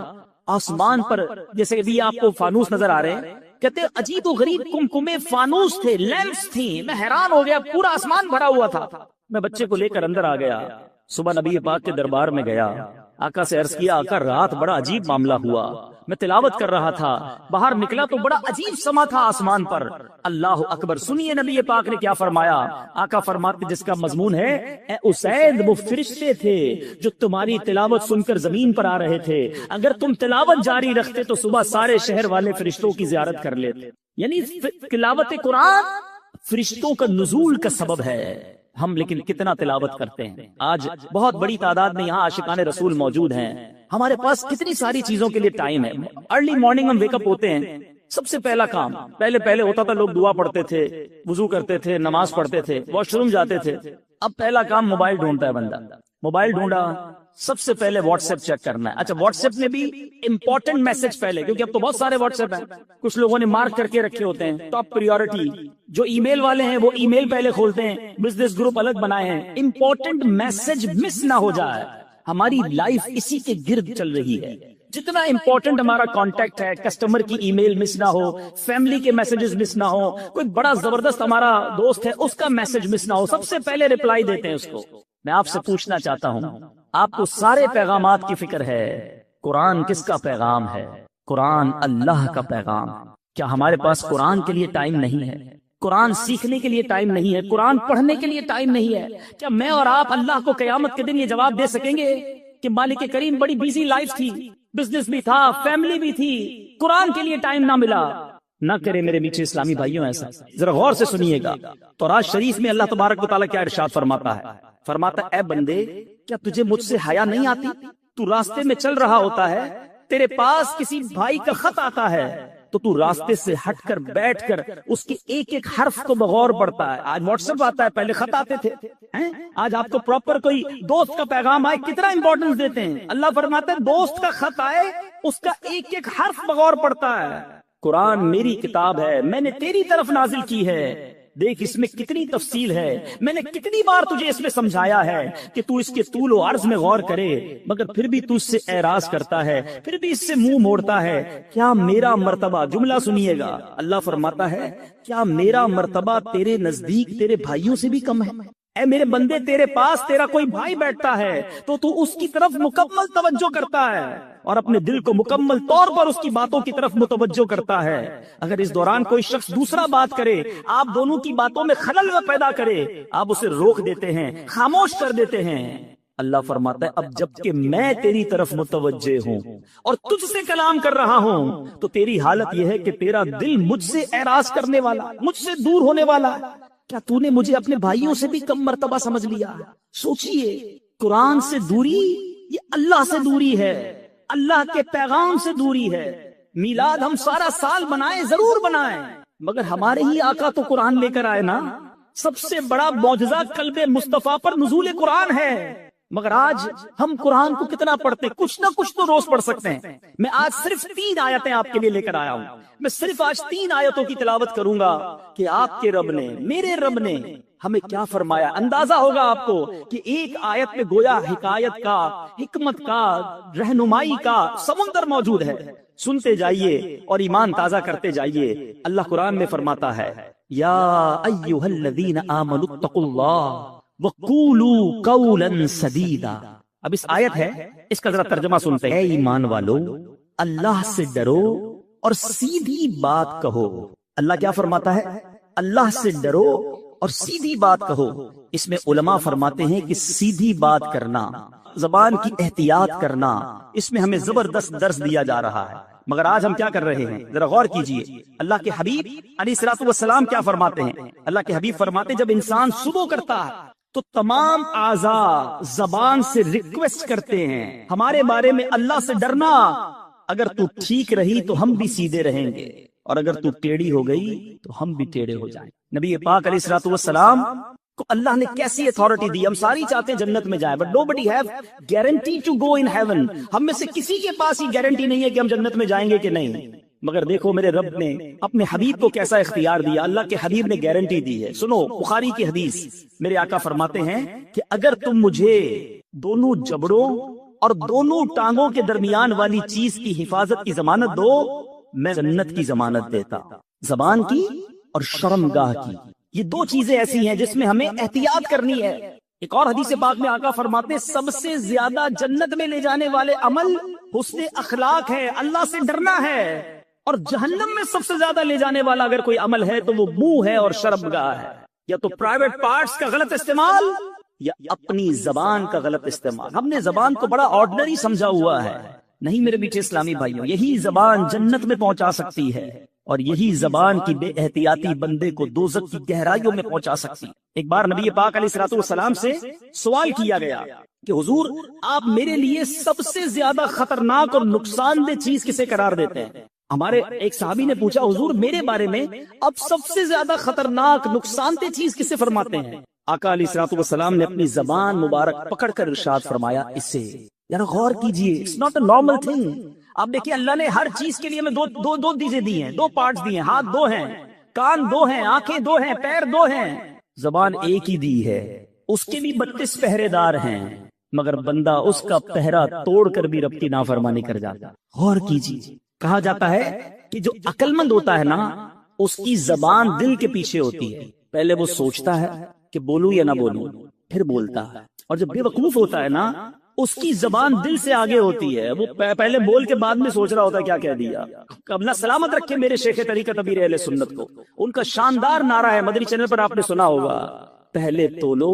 آسمان پر جیسے ابھی آپ کو فانوس نظر آ رہے ہیں, کہتے ہیں عجیب و غریب کمکمے فانوس تھے, لیمپس تھی. میں حیران ہو گیا, پورا آسمان بھرا ہوا تھا. میں بچے کو لے کر اندر آ گیا. صبح نبی پاک کے دربار میں گیا, آقا سے عرض کیا آقا رات بڑا عجیب معاملہ ہوا, میں تلاوت کر رہا تھا, باہر نکلا تو بڑا عجیب سما تھا آسمان پر. اللہ اکبر. سنیے نبی پاک نے کیا فرمایا. آقا فرماتے جس کا مضمون ہے اے اسید وہ فرشتے تھے جو تمہاری تلاوت سن کر زمین پر آ رہے تھے, اگر تم تلاوت جاری رکھتے تو صبح سارے شہر والے فرشتوں کی زیارت کر لیتے. یعنی تلاوت قرآن فرشتوں کا نزول کا سبب ہے. ہم لیکن کتنا تلاوت کرتے ہیں. آج بہت بڑی تعداد میں یہاں عاشقان رسول موجود ہیں, ہمارے پاس کتنی ساری چیزوں کے لیے ٹائم ہے. ارلی مارننگ ہم ویک اپ ہوتے ہیں, سب سے پہلا کام پہلے ہوتا تھا لوگ دعا پڑھتے تھے, وضو کرتے تھے, نماز پڑھتے تھے, واش روم جاتے تھے. اب پہلا کام موبائل ڈھونڈتا ہے بندہ. موبائل ڈھونڈا, سب سے پہلے واٹس ایپ چیک کرنا ہے. اچھا واٹس ایپ میں بھی امپورٹنٹ میسج پہلے, کیونکہ اب تو بہت سارے واٹس ایپ ہیں, کچھ لوگوں نے مارک کر کے رکھے ہوتے ہیں ٹاپ پریورٹی. جو ای میل والے ہیں وہ ای میل پہلے کھولتے ہیں, بزنس گروپ الگ بنائے ہیں. امپورٹنٹ میسج مس نہ ہو جائے. ہماری لائف اسی کے گرد چل رہی ہے. جتنا امپورٹنٹ ہمارا کانٹیکٹ ہے، کسٹمر کی ای میل مس نہ ہو، فیملی کے میسجز مس نہ ہو، کوئی بڑا زبردست ہمارا دوست ہے اس کا میسج مس نہ ہو، سب سے پہلے ریپلائی دیتے ہیں اس کو۔ میں آپ سے پوچھنا چاہتا ہوں، آپ کو سارے پیغامات کی فکر ہے، قرآن کس کا پیغام ہے؟ قرآن اللہ کا پیغام۔ کیا ہمارے پاس قرآن کے لیے ٹائم نہیں ہے؟ قرآن سیکھنے کے لیے ٹائم نہیں ہے؟ قرآن پڑھنے کے لیے ٹائم نہیں ہے؟ کیا میں اور آپ اللہ کو قیامت کے دن یہ جواب دے سکیں گے کہ مالک کریم بڑی بیزی لائف تھی، بزنس بھی تھا، فیملی بھی تھی، قرآن کے لیے ٹائم نہ ملا؟ نہ کرے میرے میٹھے اسلامی بھائیوں ایسا۔ ذرا غور سے سنیے گا، تورات شریف میں اللہ تبارک و تعالیٰ کیا ارشاد فرماتا ہے؟ فرماتا اے بندے، کیا تجھے مجھ سے حیا نہیں آتی؟ تو راستے میں چل رہا ہوتا ہے، تیرے پاس کسی بھائی کا خط آتا ہے تو تو راستے سے ہٹ کر بیٹھ کر اس کے ایک ایک حرف کو بغور پڑھتا ہے۔ آج واٹس ایپ آتا ہے، پہلے خط آتے تھے، آج آپ کو پراپر کوئی دوست کا پیغام آئے کتنا امپورٹنس دیتے ہیں۔ اللہ فرماتا ہے دوست کا خط آئے اس کا ایک ایک حرف بغور پڑھتا ہے۔ قرآن میری کتاب ہے، میں نے تیری طرف نازل کی ہے، دیکھ اس میں کتنی تفصیل ہے، میں نے کتنی بار تجھے اس میں سمجھایا ہے کہ تو اس کے طول و عرض میں غور کرے، مگر پھر بھی تو اس سے اعراض کرتا ہے، پھر بھی اس سے منہ موڑتا ہے۔ کیا میرا مرتبہ، جملہ سنیے گا، اللہ فرماتا ہے کیا میرا مرتبہ تیرے نزدیک تیرے بھائیوں سے بھی کم ہے؟ اے میرے بندے، تیرے پاس تیرا کوئی بھائی بیٹھتا ہے تو اس کی طرف مکمل توجہ کرتا ہے اور اپنے دل کو مکمل طور پر اس کی باتوں کی طرف متوجہ کرتا ہے۔ اگر اس دوران کوئی شخص دوسرا بات کرے، آپ دونوں کی باتوں میں خلل پیدا کرے، آپ اسے روک دیتے ہیں، خاموش کر دیتے ہیں۔ اللہ فرماتا ہے اب جب کہ میں تیری طرف متوجہ ہوں اور تجھ سے کلام کر رہا ہوں تو تیری حالت یہ ہے کہ تیرا دل مجھ سے اعراض کرنے والا، مجھ سے دور ہونے والا ہے۔ کیا تو نے مجھے اپنے بھائیوں سے بھی کم مرتبہ سمجھ لیا؟ سوچئے، قرآن سے دوری یہ اللہ سے دوری ہے، اللہ کے پیغام سے دوری ہے۔ میلاد ہم سارا سال بنائیں، ضرور بنائیں، مگر ہمارے ہی آقا تو قرآن لے کر آئے نا۔ سب سے بڑا معجزہ قلب مصطفیٰ پر نزول قرآن ہے، مگر آج ہم قرآن کو کتنا پڑھتے؟ کچھ نہ کچھ تو روز پڑھ سکتے ہیں۔ میں آج صرف 3 آیتیں آپ کے لیے لے کر آیا ہوں، میں صرف آج 3 آیتوں کی تلاوت کروں گا کہ آپ کے رب نے، میرے رب نے ہمیں کیا فرمایا۔ اندازہ ہوگا آپ کو کہ ایک آیت میں گویا حکایت کا، حکمت کا، رہنمائی کا سمندر موجود ہے۔ سنتے جائیے اور ایمان تازہ کرتے جائیے۔ اللہ قرآن میں فرماتا ہے یا ایھا الذین آمنوا اتقوا اللہ وَقُولُوا قَوْلًا سَدِيدًا۔ اب اس آیت ہے، اس کا ذرا ترجمہ سنتے ہیں۔ اے ایمان والو، اللہ سے ڈرو اور سیدھی بات کہو۔ اللہ کیا فرماتا ہے؟ اللہ سے ڈرو اور سیدھی بات کہو۔ اس میں علماء فرماتے ہیں کہ سیدھی بات کرنا، زبان کی احتیاط کرنا، اس میں ہمیں زبردست درس دیا جا رہا ہے۔ مگر آج ہم کیا کر رہے ہیں؟ ذرا غور کیجئے، اللہ کے حبیب علیہ الصلوۃ والسلام کیا فرماتے ہیں؟ اللہ کے حبیب فرماتے جب انسان صبح کرتا ہے تو تمام اعضاء زبان سے ریکویسٹ کرتے ہیں ہمارے بارے میں اللہ سے ڈرنا، اگر تو ٹھیک رہی تو ہم بھی سیدھے رہیں گے، اور اگر تو ٹیڑھی ہو گئی تو ہم بھی ٹیڑھے ہو جائیں۔ نبی پاک علیہ الصلوۃ والسلام کو اللہ نے کیسی اتھارٹی دی؟ ہم ساری چاہتے ہیں جنت میں جائیں، but nobody have guarantee to go in heaven۔ ہم میں سے کسی کے پاس یہ گارنٹی نہیں ہے کہ ہم جنت میں جائیں گے کہ نہیں، مگر دیکھو میرے رب نے اپنے حبیب کو کیسا اختیار دیا۔ اللہ کے حبیب نے گارنٹی دی ہے۔ سنو بخاری کی حدیث، میرے آقا فرماتے ہیں کہ اگر تم مجھے دونوں جبڑوں اور دونوں ٹانگوں کے درمیان والی چیز کی حفاظت کی ضمانت دو، میں جنت کی ضمانت دیتا۔ زبان کی اور شرمگاہ کی، یہ 2 چیزیں ایسی ہیں جس میں ہمیں احتیاط کرنی ہے۔ ایک اور حدیث پاک میں آقا فرماتے ہیں سب سے زیادہ جنت میں لے جانے والے عمل حسن اخلاق ہے، اللہ سے ڈرنا ہے، اور جہنم میں سب سے زیادہ لے جانے والا اگر کوئی عمل ہے تو وہ منہ ہے اور شرمگاہ ہے۔ یا تو پرائیویٹ پارٹس کا غلط استعمال یا اپنی زبان کا غلط استعمال۔ ہم نے زبان کو بڑا آرڈنری سمجھا ہوا ہے، نہیں میرے میٹھے اسلامی بھائیوں، یہی زبان جنت میں پہنچا سکتی ہے، اور یہی زبان کی بے احتیاطی بندے کو دوزخ کی گہرائیوں میں پہنچا سکتی۔ ایک بار نبی پاک علیہ الصلوۃ والسلام سے سوال کیا گیا کہ حضور آپ میرے لیے سب سے زیادہ خطرناک اور نقصان دہ چیز کسے قرار دیتے ہیں؟ ہمارے ایک صحابی نے پوچھا حضور میرے بارے میں اب سب سے زیادہ خطرناک نقصان دہ چیز کسے فرماتے ہیں؟ آقا علیہ الصلوۃ والسلام نے اپنی زبان مبارک پکڑ کر ارشاد فرمایا اس سے۔ یار غور کیجئے، it's not a normal thing. آپ دیکھیے اللہ نے ہر چیز کے لیے ہمیں دو چیزیں دی ہیں، 2 پارٹس دیے ہیں، ہاتھ 2 ہیں، کان 2 ہیں، آنکھیں 2 ہیں، پیر 2 ہیں، زبان ایک ہی دی ہے، اس کے بھی 32 پہرے دار ہیں۔ مگر بندہ اس کا پہرا توڑ کر بھی رب کی نافرمانی کر جاتا. غور کیجیے، کہا جاتا ہے کہ جو عقل مند ہوتا ہے نا، اس کی زبان دل کے پیچھے ہوتی ہے. پہلے وہ سوچتا ہے کہ بولوں یا نہ بولوں، پھر بولتا ہے. اور جب بے وقوف ہوتا ہے نا، اس کی زبان دل سے آگے ہوتی ہے. وہ پہلے بول کے بعد میں سوچ رہا ہوتا ہے کیا کہہ دیا. اللہ سلامت رکھے میرے شیخ طریقت ابیر اہل سنت کو. ان کا شاندار نعرہ ہے، مدنی چینل پر آپ نے سنا ہوگا، پہلے تولو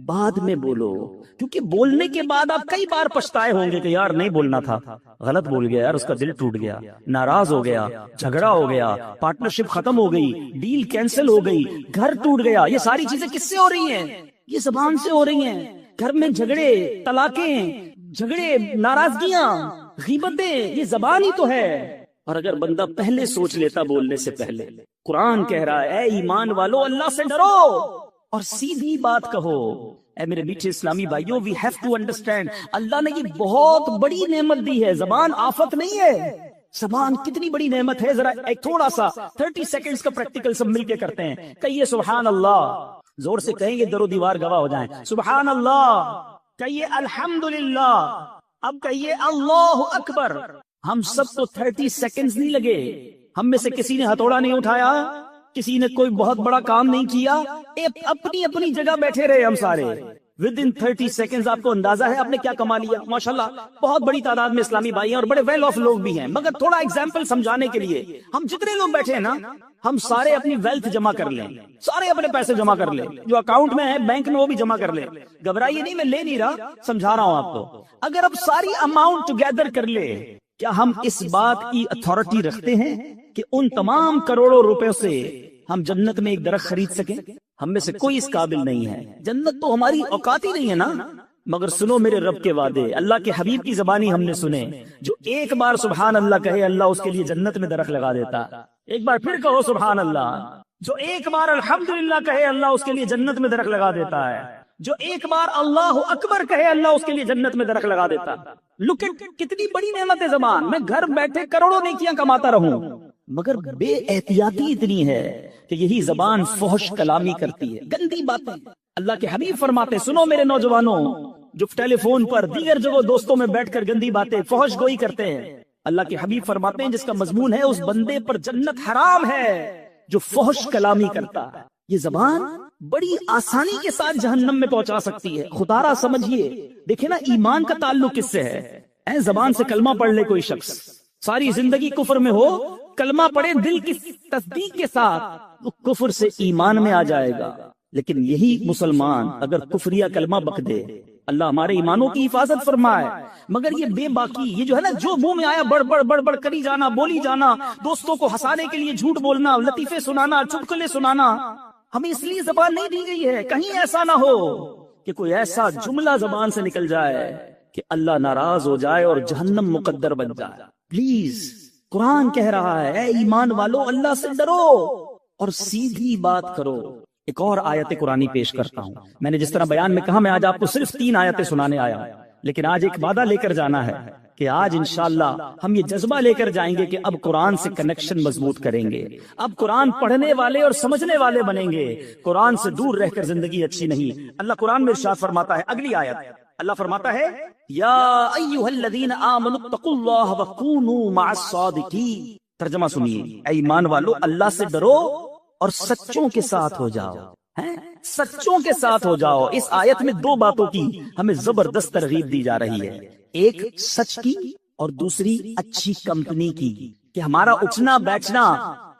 بعد میں بولو. کیونکہ بولنے کے بعد آپ کئی بار پچھتائے ہوں گے کہ یار نہیں بولنا تھا، غلط بول گیا یار، اس کا دل ٹوٹ گیا، ناراض ہو گیا، جھگڑا ہو گیا، پارٹنرشپ ختم ہو گئی، ڈیل کینسل ہو گئی، گھر ٹوٹ گیا. یہ ساری چیزیں کس سے ہو رہی ہیں؟ یہ زبان سے ہو رہی ہیں. گھر میں جھگڑے، طلاقیں، جھگڑے، ناراضگیاں، غیبتیں، یہ زبان ہی تو ہے. اور اگر بندہ پہلے سوچ لیتا بولنے سے پہلے، قرآن کہہ رہا ہے اے ایمان والو اللہ سے ڈرو اور سیدھی بات کہو. اے میرے میٹھے اسلامی بھائیوں، وی ہیو ٹو انڈرسٹینڈ، اللہ نے یہ بہت بڑی نعمت دی ہے. زبان آفت نہیں ہے. زبان کتنی بڑی نعمت ہے. ذرا ایک تھوڑا سا 30 سیکنڈز کا پریکٹیکل سب مل کے کرتے ہیں. کہیے سبحان اللہ، زور سے کہیں گے در و دیوار گواہ ہو جائیں. سبحان اللہ کہیے، الحمدللہ، اب کہیے اللہ اکبر. ہم سب کو 30 سیکنڈز نہیں لگے. ہم میں سے کسی نے ہتھوڑا نہیں اٹھایا، کسی نے کوئی بہت بڑا کام نہیں کیا، اپنی اپنی جگہ بیٹھے رہے ہم سارے. ود ان 30 سیکنڈز آپ کو اندازہ ہے آپ نے کیا کما لیا. ماشاءاللہ بہت بڑی تعداد میں اسلامی بھائی ہیں اور بڑے ویل آف لوگ بھی ہیں. مگر تھوڑا ایگزامپل سمجھانے کے لیے، ہم جتنے لوگ بیٹھے ہیں نا، ہم سارے اپنی ویلتھ جمع کر لیں، سارے اپنے پیسے جمع کر لیں، جو اکاؤنٹ میں ہے بینک میں وہ بھی جمع کر لیں. گھبرائیے نہیں، میں لے نہیں رہا، سمجھا رہا ہوں آپ کو. اگر اب ساری اماؤنٹ ٹوگیدر کر لے، کیا ہم اس بات کی اتھارٹی رکھتے ہیں کہ ان تمام کروڑوں روپے سے ہم جنت میں ایک درخت خرید سکیں؟ ہم میں سے کوئی اس قابل نہیں ہے. جنت تو ہماری اوقات ہی نہیں ہے نا. مگر سنو میرے رب کے وعدے، اللہ کے حبیب کی زبانی ہم نے سنے. جو ایک بار سبحان اللہ کہے، اللہ اس کے لیے جنت میں درخت لگا دیتا. ایک بار پھر کہو سبحان اللہ. جو ایک بار الحمدللہ کہے، اللہ اس کے لیے جنت میں درخت لگا دیتا ہے. جو ایک بار اللہ اکبر کہے، اللہ اس کے لیے جنت میں درخت لگا دیتا. لک ایٹ کتنی بڑی نعمت ہے زبان. میں گھر بیٹھے کروڑوں نیکیاں کماتا رہوں، مگر بے احتیاطی اتنی ہے کہ یہی زبان فحش کلامی کرتی ہے، گندی باتیں. اللہ کے حبیب فرماتے، سنو میرے نوجوانوں جو ٹیلی فون پر دیگر جگہ دوستوں میں بیٹھ کر گندی باتیں، فحش گوئی کرتے ہیں، اللہ کے حبیب فرماتے ہیں جس کا مضمون ہے اس بندے پر جنت حرام ہے جو فحش کلامی کرتا ہے. یہ زبان بڑی آسانی کے ساتھ جہنم میں پہنچا سکتی ہے. خدا را سمجھیے. دیکھیں نا ایمان کا تعلق کس سے ہے. اے زبان سے کلمہ پڑھ لے کوئی شخص، ساری زندگی کفر میں ہو، کلمہ پڑھے دل کی تصدیق کے ساتھ، وہ کفر سے ایمان میں آ جائے گا. لیکن یہی مسلمان اگر کفریہ کلمہ بک دے، اللہ ہمارے ایمانوں کی حفاظت فرمائے. مگر یہ بے باکی، یہ جو ہے نا، جو منہ میں آیا بڑھ بڑھ بڑھ بڑھ کری جانا، بولی جانا، دوستوں کو ہنسانے کے لیے جھوٹ بولنا، لطیفے سنانا، چٹکلے سنانا، ہمیں اس لیے زبان نہیں دی گئی ہے. کہیں ایسا نہ ہو کہ کوئی ایسا جملہ زبان سے نکل جائے کہ اللہ ناراض ہو جائے اور جہنم مقدر بن جائے. پلیز، قرآن کہہ رہا ہے اے ایمان والو اللہ سے ڈرو اور سیدھی بات کرو. ایک اور آیت قرآنی پیش کرتا ہوں. میں نے جس طرح بیان میں کہا، میں آج آپ کو صرف 3 آیتیں سنانے آیا، لیکن آج ایک وعدہ لے کر جانا ہے کہ آج انشاءاللہ ہم یہ جذبہ لے کر جائیں گے کہ اب قرآن سے کنیکشن مضبوط کریں گے. اب قرآن پڑھنے والے اور سمجھنے والے بنیں گے. قرآن سے دور رہ کر زندگی اچھی نہیں. اللہ قرآن میں ارشاد فرماتا ہے، اگلی آیت اللہ فرماتا ہے، یا ایھا الذین آمنوا اتقوا اللہ وکونوا مع الصادقین. ترجمہ سنیے، اے ایمان والو اللہ سے ڈرو اور سچوں کے ساتھ ہو جاؤ. سچوں کے ساتھ ہو جاؤ. اس آیت میں 2 باتوں کی ہمیں زبردست ترغیب دی جا رہی ہے. ایک سچ کی اور دوسری اچھی کمپنی کی، کہ ہمارا اٹھنا بیٹھنا،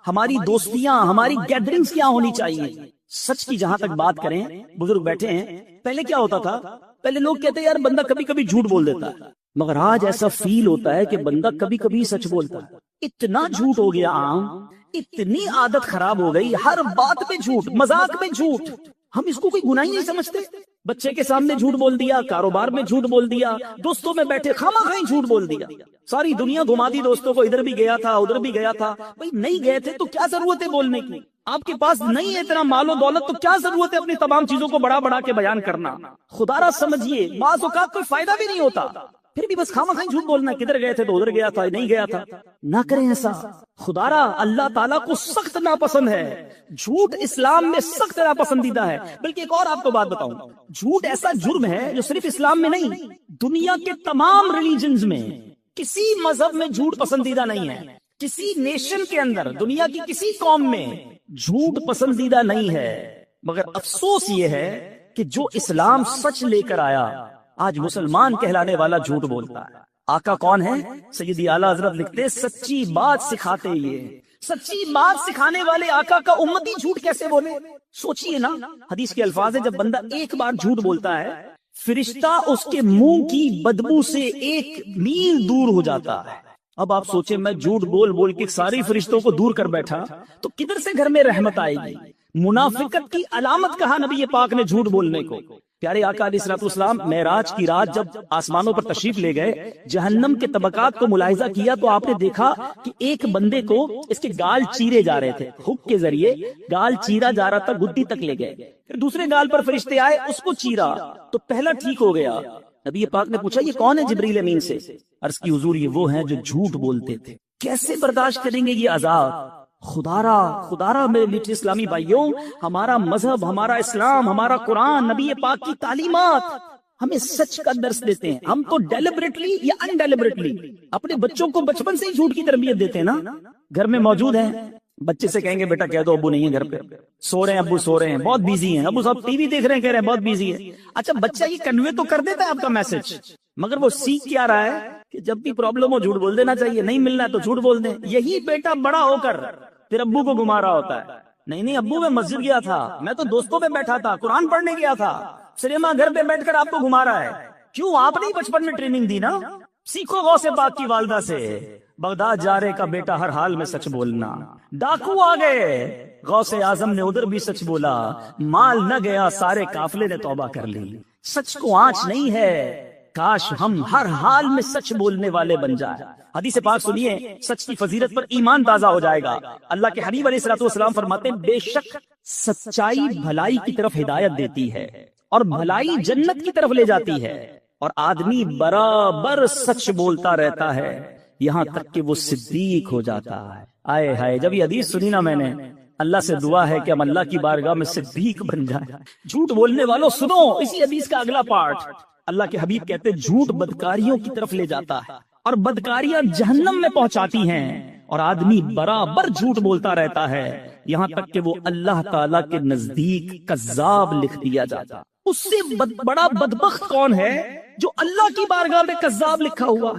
ہماری دوستیاں، ہماری گیدرنگز کیا ہونی چاہیے. سچ کی جہاں تک بات کریں، بزرگ بیٹھے ہیں، پہلے کیا ہوتا تھا؟ پہلے لوگ کہتے ہیں یار بندہ کبھی کبھی جھوٹ بول دیتا ہے، مگر آج ایسا فیل ہوتا ہے کہ بندہ کبھی کبھی سچ بولتا ہے. اتنا جھوٹ ہو گیا عام، اتنی عادت خراب ہو گئی، ہر بات پہ جھوٹ، مذاق میں جھوٹ. ہم اس کو کوئی گناہ ہی نہیں سمجھتے. بچے کے سامنے جھوٹ بول دیا، کاروبار میں جھوٹ بول دیا، دوستوں میں بیٹھے خامہ خواہ جھوٹ بول دیا، ساری دنیا گھما دی دوستوں کو، ادھر بھی گیا تھا ادھر بھی گیا تھا. بھائی نہیں گئے تھے تو کیا ضرورت ہے بولنے کی؟ آپ کے پاس نہیں ہے اتنا مال و دولت تو کیا ضرورت ہے اپنی تمام چیزوں کو بڑا بڑا کے بیان کرنا؟ خدا را سمجھیے، بعض اوقات کوئی فائدہ بھی نہیں ہوتا. پھر بھی بس خواہ مخواہ جھوٹ بولنا, کدھر گئے تھے تو ادھر گیا تھا, نہیں گیا تھا. نہ کریں ایسا. خدارا اللہ تعالیٰ کو سخت ناپسند ہے, جھوٹ اسلام میں سخت ناپسندیدہ ہے. بلکہ ایک اور آپ کو بات بتاؤں, جھوٹ ایسا جرم ہے جو صرف اسلام میں نہیں, دنیا کے تمام ریلیجنز میں کسی مذہب میں جھوٹ پسندیدہ نہیں ہے. کسی نیشن کے اندر, دنیا کی کسی قوم میں جھوٹ پسندیدہ نہیں ہے. مگر افسوس یہ ہے کہ جو اسلام سچ لے کر آیا, آج مسلمان کہلانے والا جھوٹ بولتا ہے. آقا کون ہے؟ سیدی اعلیٰ حضرت لکھتے سچی بات سکھاتے یہ. سچی بات سکھانے والے آقا کا امتی جھوٹ کیسے بولے؟ سوچئے نا, حدیث کے الفاظ ہیں, جب بندہ ایک بار جھوٹ بولتا ہے, فرشتہ اس کے منہ کی بدبو سے 1 میل دور ہو جاتا ہے. اب آپ سوچیں, میں جھوٹ بول بول کے ساری فرشتوں کو دور کر بیٹھا تو کدھر سے گھر میں رحمت آئے گی؟ منافقت کی علامت کہا نبی پاک نے جھوٹ بولنے کو. پیارے آقا علیہ الصلوۃ والسلام معراج کی رات جب آسمانوں پر تشریف لے گئے, جہنم کے طبقات کو ملاحظہ کیا تو آپ نے دیکھا کہ ایک بندے کو اس کے گال چیرے جا رہے تھے, ہک کے ذریعے گال چیرا جا رہا تھا, گدی تک لے گئے. پھر دوسرے گال پر فرشتے آئے, اس کو چیرا تو پہلا ٹھیک ہو گیا. نبی پاک نے پوچھا, یہ کون ہے جبریل امین سے؟ عرض کی حضور, یہ وہ ہیں جو جھوٹ بولتے تھے. کیسے برداشت کریں گے یہ عذاب؟ خدارا میرے میٹھے اسلامی بھائیوں, ہمارا مذہب, ہمارا اسلام, ہمارا قرآن, نبی پاک کی تعلیمات ہمیں سچ کا درس دیتے ہیں. ہم تو ڈیلیبریٹلی یا انڈیلیبریٹلی اپنے بچوں کو بچپن سے ہی جھوٹ کی تربیت دیتے ہیں نا. گھر میں موجود ہیں, بچے سے کہیں گے بیٹا کہہ دو ابو نہیں ہے گھر پہ, سو رہے ہیں ابو, سو رہے ہیں, بہت بیزی ہیں ابو صاحب, ٹی وی دیکھ رہے ہیں, کہہ رہے ہیں بہت بیزی ہے. اچھا, بچہ یہ کنوے تو کر دیتا ہے آپ کا میسج, مگر وہ سیکھ کیا رہا ہے کہ جب بھی پرابلم ہو جھوٹ بول دینا چاہیے, نہیں ملنا ہے تو جھوٹ بول دیں. یہی بیٹا بڑا ہو کر پھر ابو کو گھما رہا ہوتا ہے, نہیں ابو میں مسجد گیا تھا, میں تو دوستوں پہ بیٹھا تھا, قرآن پڑھنے گیا تھا. سنیما گھر پہ بیٹھ کر آپ کو گھما رہا ہے. کیوں؟ آپ نے بچپن میں ٹریننگ دی نا. سیکھو غوث پاک کی والدہ سے, بغداد جا رہے کا بیٹا ہر حال میں سچ بولنا. ڈاکو آ گئے, غوث اعظم نے ادھر بھی سچ بولا, مال نہ گیا, سارے قافلے نے توبہ کر لی. سچ کو آنچ نہیں ہے, کاش ہم ہر حال میں سچ بولنے والے بن جائیں. حدیث پاک سنیے, سچ کی فضیلت پر ایمان تازہ ہو جائے گا. اللہ کے حبیب علیہ الصلوۃ والسلام فرماتے ہیں, بے شک سچائی بھلائی کی طرف ہدایت دیتی ہے اور بھلائی جنت کی طرف لے جاتی ہے, اور آدمی برابر سچ بولتا رہتا ہے یہاں تک کہ وہ صدیق ہو جاتا ہے. آئے ہائے, جب یہ حدیث سنی نا میں نے, اللہ سے دعا ہے کہ ہم اللہ کی بارگاہ میں صدیق بن جائیں. جھوٹ بولنے والوں سنو اسی حدیث کا اگلا پارٹ. اللہ کے حبیب کہتے ہیں, جھوٹ بدکاریوں کی طرف لے جاتا ہے اور بدکاریاں جہنم میں پہنچاتی ہیں, اور آدمی برابر جھوٹ بولتا رہتا ہے یہاں تک کہ وہ اللہ تعالیٰ کے نزدیک کذاب لکھ دیا جاتا. اس سے بڑا بدبخت کون ہے جو اللہ کی بارگاہ میں کذاب لکھا ہوا؟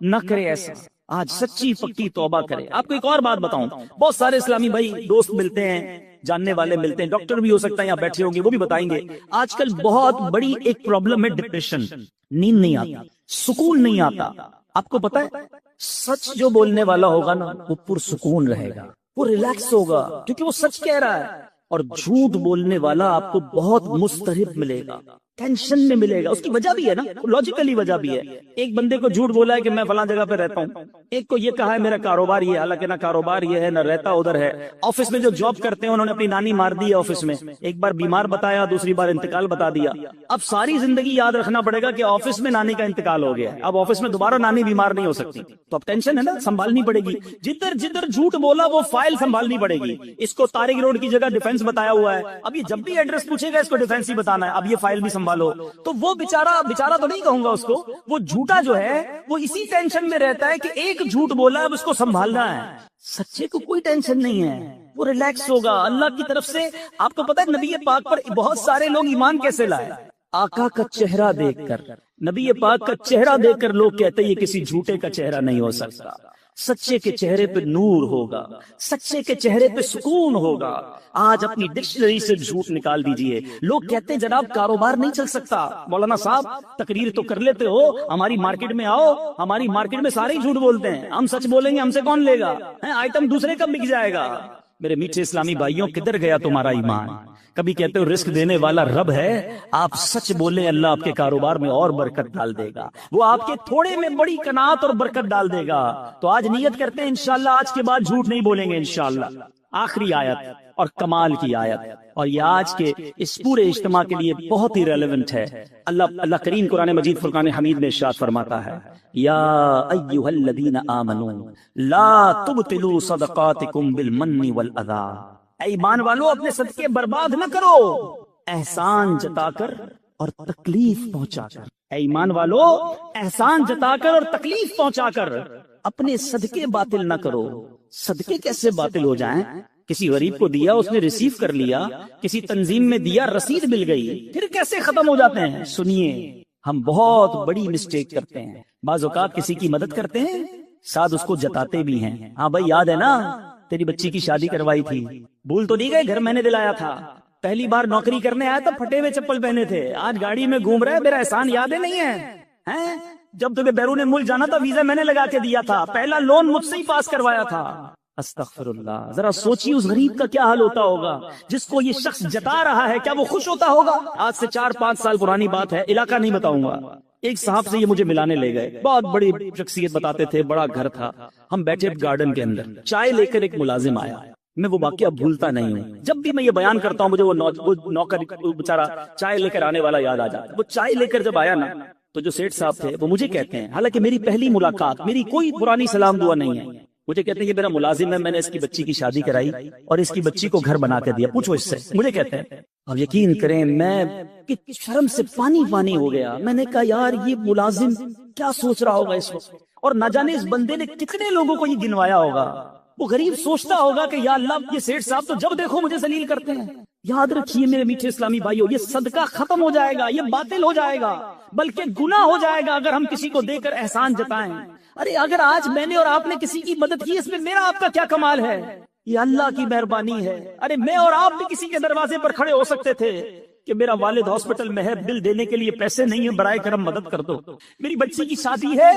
نہ کرے ایسا, آج سچی پکی توبہ کرے. آپ کو ایک اور بات بتاؤں, بہت سارے اسلامی بھائی دوست ملتے ہیں, جاننے والے ملتے ہیں, ڈاکٹر بھی ہو سکتا ہے یہاں بیٹھے ہوں گے, وہ بھی بتائیں گے. آج کل بہت بڑی ایک پرابلم ہے ڈپریشن, نیند نہیں آتی, سکون نہیں آتا. آپ کو پتا ہے, سچ جو بولنے والا ہوگا نا وہ پرسکون رہے گا, وہ ریلیکس ہوگا کیونکہ وہ سچ کہہ رہا ہے. اور جھوٹ بولنے والا آپ کو بہت مضطرب ملے گا, ٹینشن میں ملے گا. اس کی وجہ بھی ہے نا, لاجیکلی وجہ بھی ہے. ایک بندے کو جھوٹ بولا ہے کہ میں فلاں جگہ پہ رہتا ہوں, ایک کو یہ کہا ہے میرا کاروبار یہ ہے, حالانکہ نہ کاروبار یہ ہے نہ رہتا ادھر ہے. آفس میں جو جاب کرتے ہیں انہوں نے اپنی نانی مار دی ہے آفس میں, ایک بار بیمار بتایا, دوسری بار انتقال بتا دیا. اب ساری زندگی یاد رکھنا پڑے گا کہ آفس میں نانی کا انتقال ہو گیا ہے, اب آفس میں دوبارہ نانی بیمار نہیں ہو سکتی, تو اب ٹینشن ہے نا, سنبھالنی پڑے گی. جدھر جدھر جھوٹ بولا وہ فائل سنبھالنی پڑے گی. اس کو طارق روڈ کی جگہ ڈیفینس بتایا ہوا ہے, اب یہ جب بھی ایڈریس پوچھے گا اس کو ڈیفینس ہی بتانا ہے, اب یہ فائل بھی سنبھالو. تو وہ بیچارہ تو نہیں کہوں گا اس کو, وہ جھوٹا جو ہے وہ اسی ٹینشن میں رہتا ہے کہ ایک جھوٹ بولا ہے, اب اس کو سنبھالنا ہے. سچے کو کوئی ٹینشن نہیں ہے, وہ ریلیکس ہوگا اللہ کی طرف سے. آپ کو پتا ہے نبی پاک پر بہت سارے لوگ ایمان کیسے لائے؟ آقا کا چہرہ دیکھ کر, نبی پاک کا چہرہ دیکھ کر لوگ کہتے ہیں یہ کسی جھوٹے کا چہرہ نہیں ہو سکتا. سچے کے چہرے پہ نور ہوگا, سچے کے چہرے پہ سکون ہوگا. آج اپنی ڈکشنری سے جھوٹ نکال دیجئے. لوگ کہتے ہیں جناب کاروبار نہیں چل سکتا. مولانا صاحب تقریر تو کر لیتے ہو, ہماری مارکیٹ میں آؤ, ہماری مارکیٹ میں سارے ہی جھوٹ بولتے ہیں, ہم سچ بولیں گے ہم سے کون لے گا, آئٹم دوسرے کا بک جائے گا. میرے میٹھے اسلامی بھائیوں, کدھر گیا تمہارا ایمان؟ کبھی کہتے ہو رزق دینے والا رب ہے, آپ سچ بولیں اللہ آپ کے کاروبار میں اور برکت ڈال دے گا, وہ آپ کے تھوڑے میں بڑی قناعت اور برکت ڈال دے گا. تو آج نیت کرتے ہیں انشاءاللہ آج کے بعد جھوٹ نہیں بولیں گے انشاءاللہ. آخری آیت اور کمال کی آیت، اور یہ آج کے اس پورے اجتماع کے لیے بہت ہی ریلیونٹ ہے۔ اللہ کریم قرآن مجید فرقان حمید میں ارشاد فرماتا ہے، یا ایھا الذین آمنوا لا تبطلوا صدقاتکم بالمن والاذی، اے ایمان والو اپنے صدقے برباد نہ کرو احسان جتا کر اور تکلیف پہنچا کر۔ اے ایمان والو احسان جتا کر اور تکلیف پہنچا کر اپنے صدقے باطل نہ کرو۔ صدقے کیسے باطل ہو جائیں؟ کسی غریب کو دیا، اس نے ریسیو کر لیا، کسی تنظیم میں دیا، رسید مل گئی، پھر کیسے ختم ہو جاتے ہیں؟ سنیے، ہم بہت بڑی مسٹیک کرتے ہیں۔ بعض اوقات کسی کی مدد کرتے ہیں، ساتھ اس کو جتاتے بھی ہیں، ہاں بھائی یاد ہے نا تیری بچی کی شادی کروائی تھی، بھول تو نہیں گئے، گھر میں نے دلایا تھا، پہلی بار نوکری کرنے آیا تھا پھٹے ہوئے چپل پہنے تھے، آج گاڑی میں گھوم رہے، میرا احسان یاد ہے نہیں ہے؟ جب تمہیں بیرون ملک جانا تھا ویزا میں نے لگا کے دیا تھا، پہلا لون مجھ سے ہی پاس کروایا تھا۔ استغفر اللہ، ذرا سوچیے اس غریب کا کیا حال ہوتا ہوگا جس کو یہ شخص جتا رہا ہے، کیا وہ خوش ہوتا ہوگا؟ آج سے 4-5 سال پرانی بات ہے، علاقہ نہیں بتاؤں گا، ایک صاحب سے یہ مجھے ملانے لے گئے، بہت بڑی شخصیت بتاتے تھے، بڑا گھر تھا، ہم بیٹھے گارڈن کے اندر، چائے لے کر ایک ملازم آیا، میں وہ واقعہ بھولتا نہیں ہوں، جب بھی میں یہ بیان کرتا ہوں مجھے وہ نوکر بیچارہ چائے لے کر آنے والا یاد آ جاتا ہے۔ وہ چائے لے کر جب آیا نا تو جو سیٹھ صاحب تھے وہ مجھے کہتے ہیں، حالانکہ میری پہلی ملاقات، میری کوئی پرانی سلام دعا نہیں ہے، مجھے کہتے ہیں یہ میرا ملازم ہے، میں نے اس کی بچی کی شادی کرائی اور اس کی بچی کو گھر بنا کے دیا، پوچھو اس سے، مجھے کہتے ہیں، اور یقین کریں میں شرم سے پانی پانی ہو گیا، میں نے کہا یار یہ ملازم کیا سوچ رہا ہوگا اس وقت، اور نہ جانے اس بندے نے کتنے لوگوں کو یہ گنوایا ہوگا۔ وہ غریب سوچتا ہوگا کہ یا اللہ یہ سیٹھ صاحب تو جب دیکھو مجھے ذلیل کرتے ہیں۔ یاد رکھیے میرے میٹھے اسلامی بھائیو، یہ صدقہ ختم ہو جائے گا، یہ باطل ہو جائے گا، بلکہ گناہ ہو جائے گا اگر ہم کسی کو دے کر احسان جتائیں۔ ارے اگر آج میں نے اور آپ نے کسی کی مدد کی، اس میں میرا آپ کا کیا کمال ہے؟ یہ اللہ کی مہربانی ہے۔ ارے میں اور آپ بھی کسی کے دروازے پر کھڑے ہو سکتے تھے کہ میرا والد ہاسپٹل میں ہے، بل دینے کے لیے پیسے نہیں ہیں، برائے کرم مدد کر دو، میری بچی کی شادی ہے،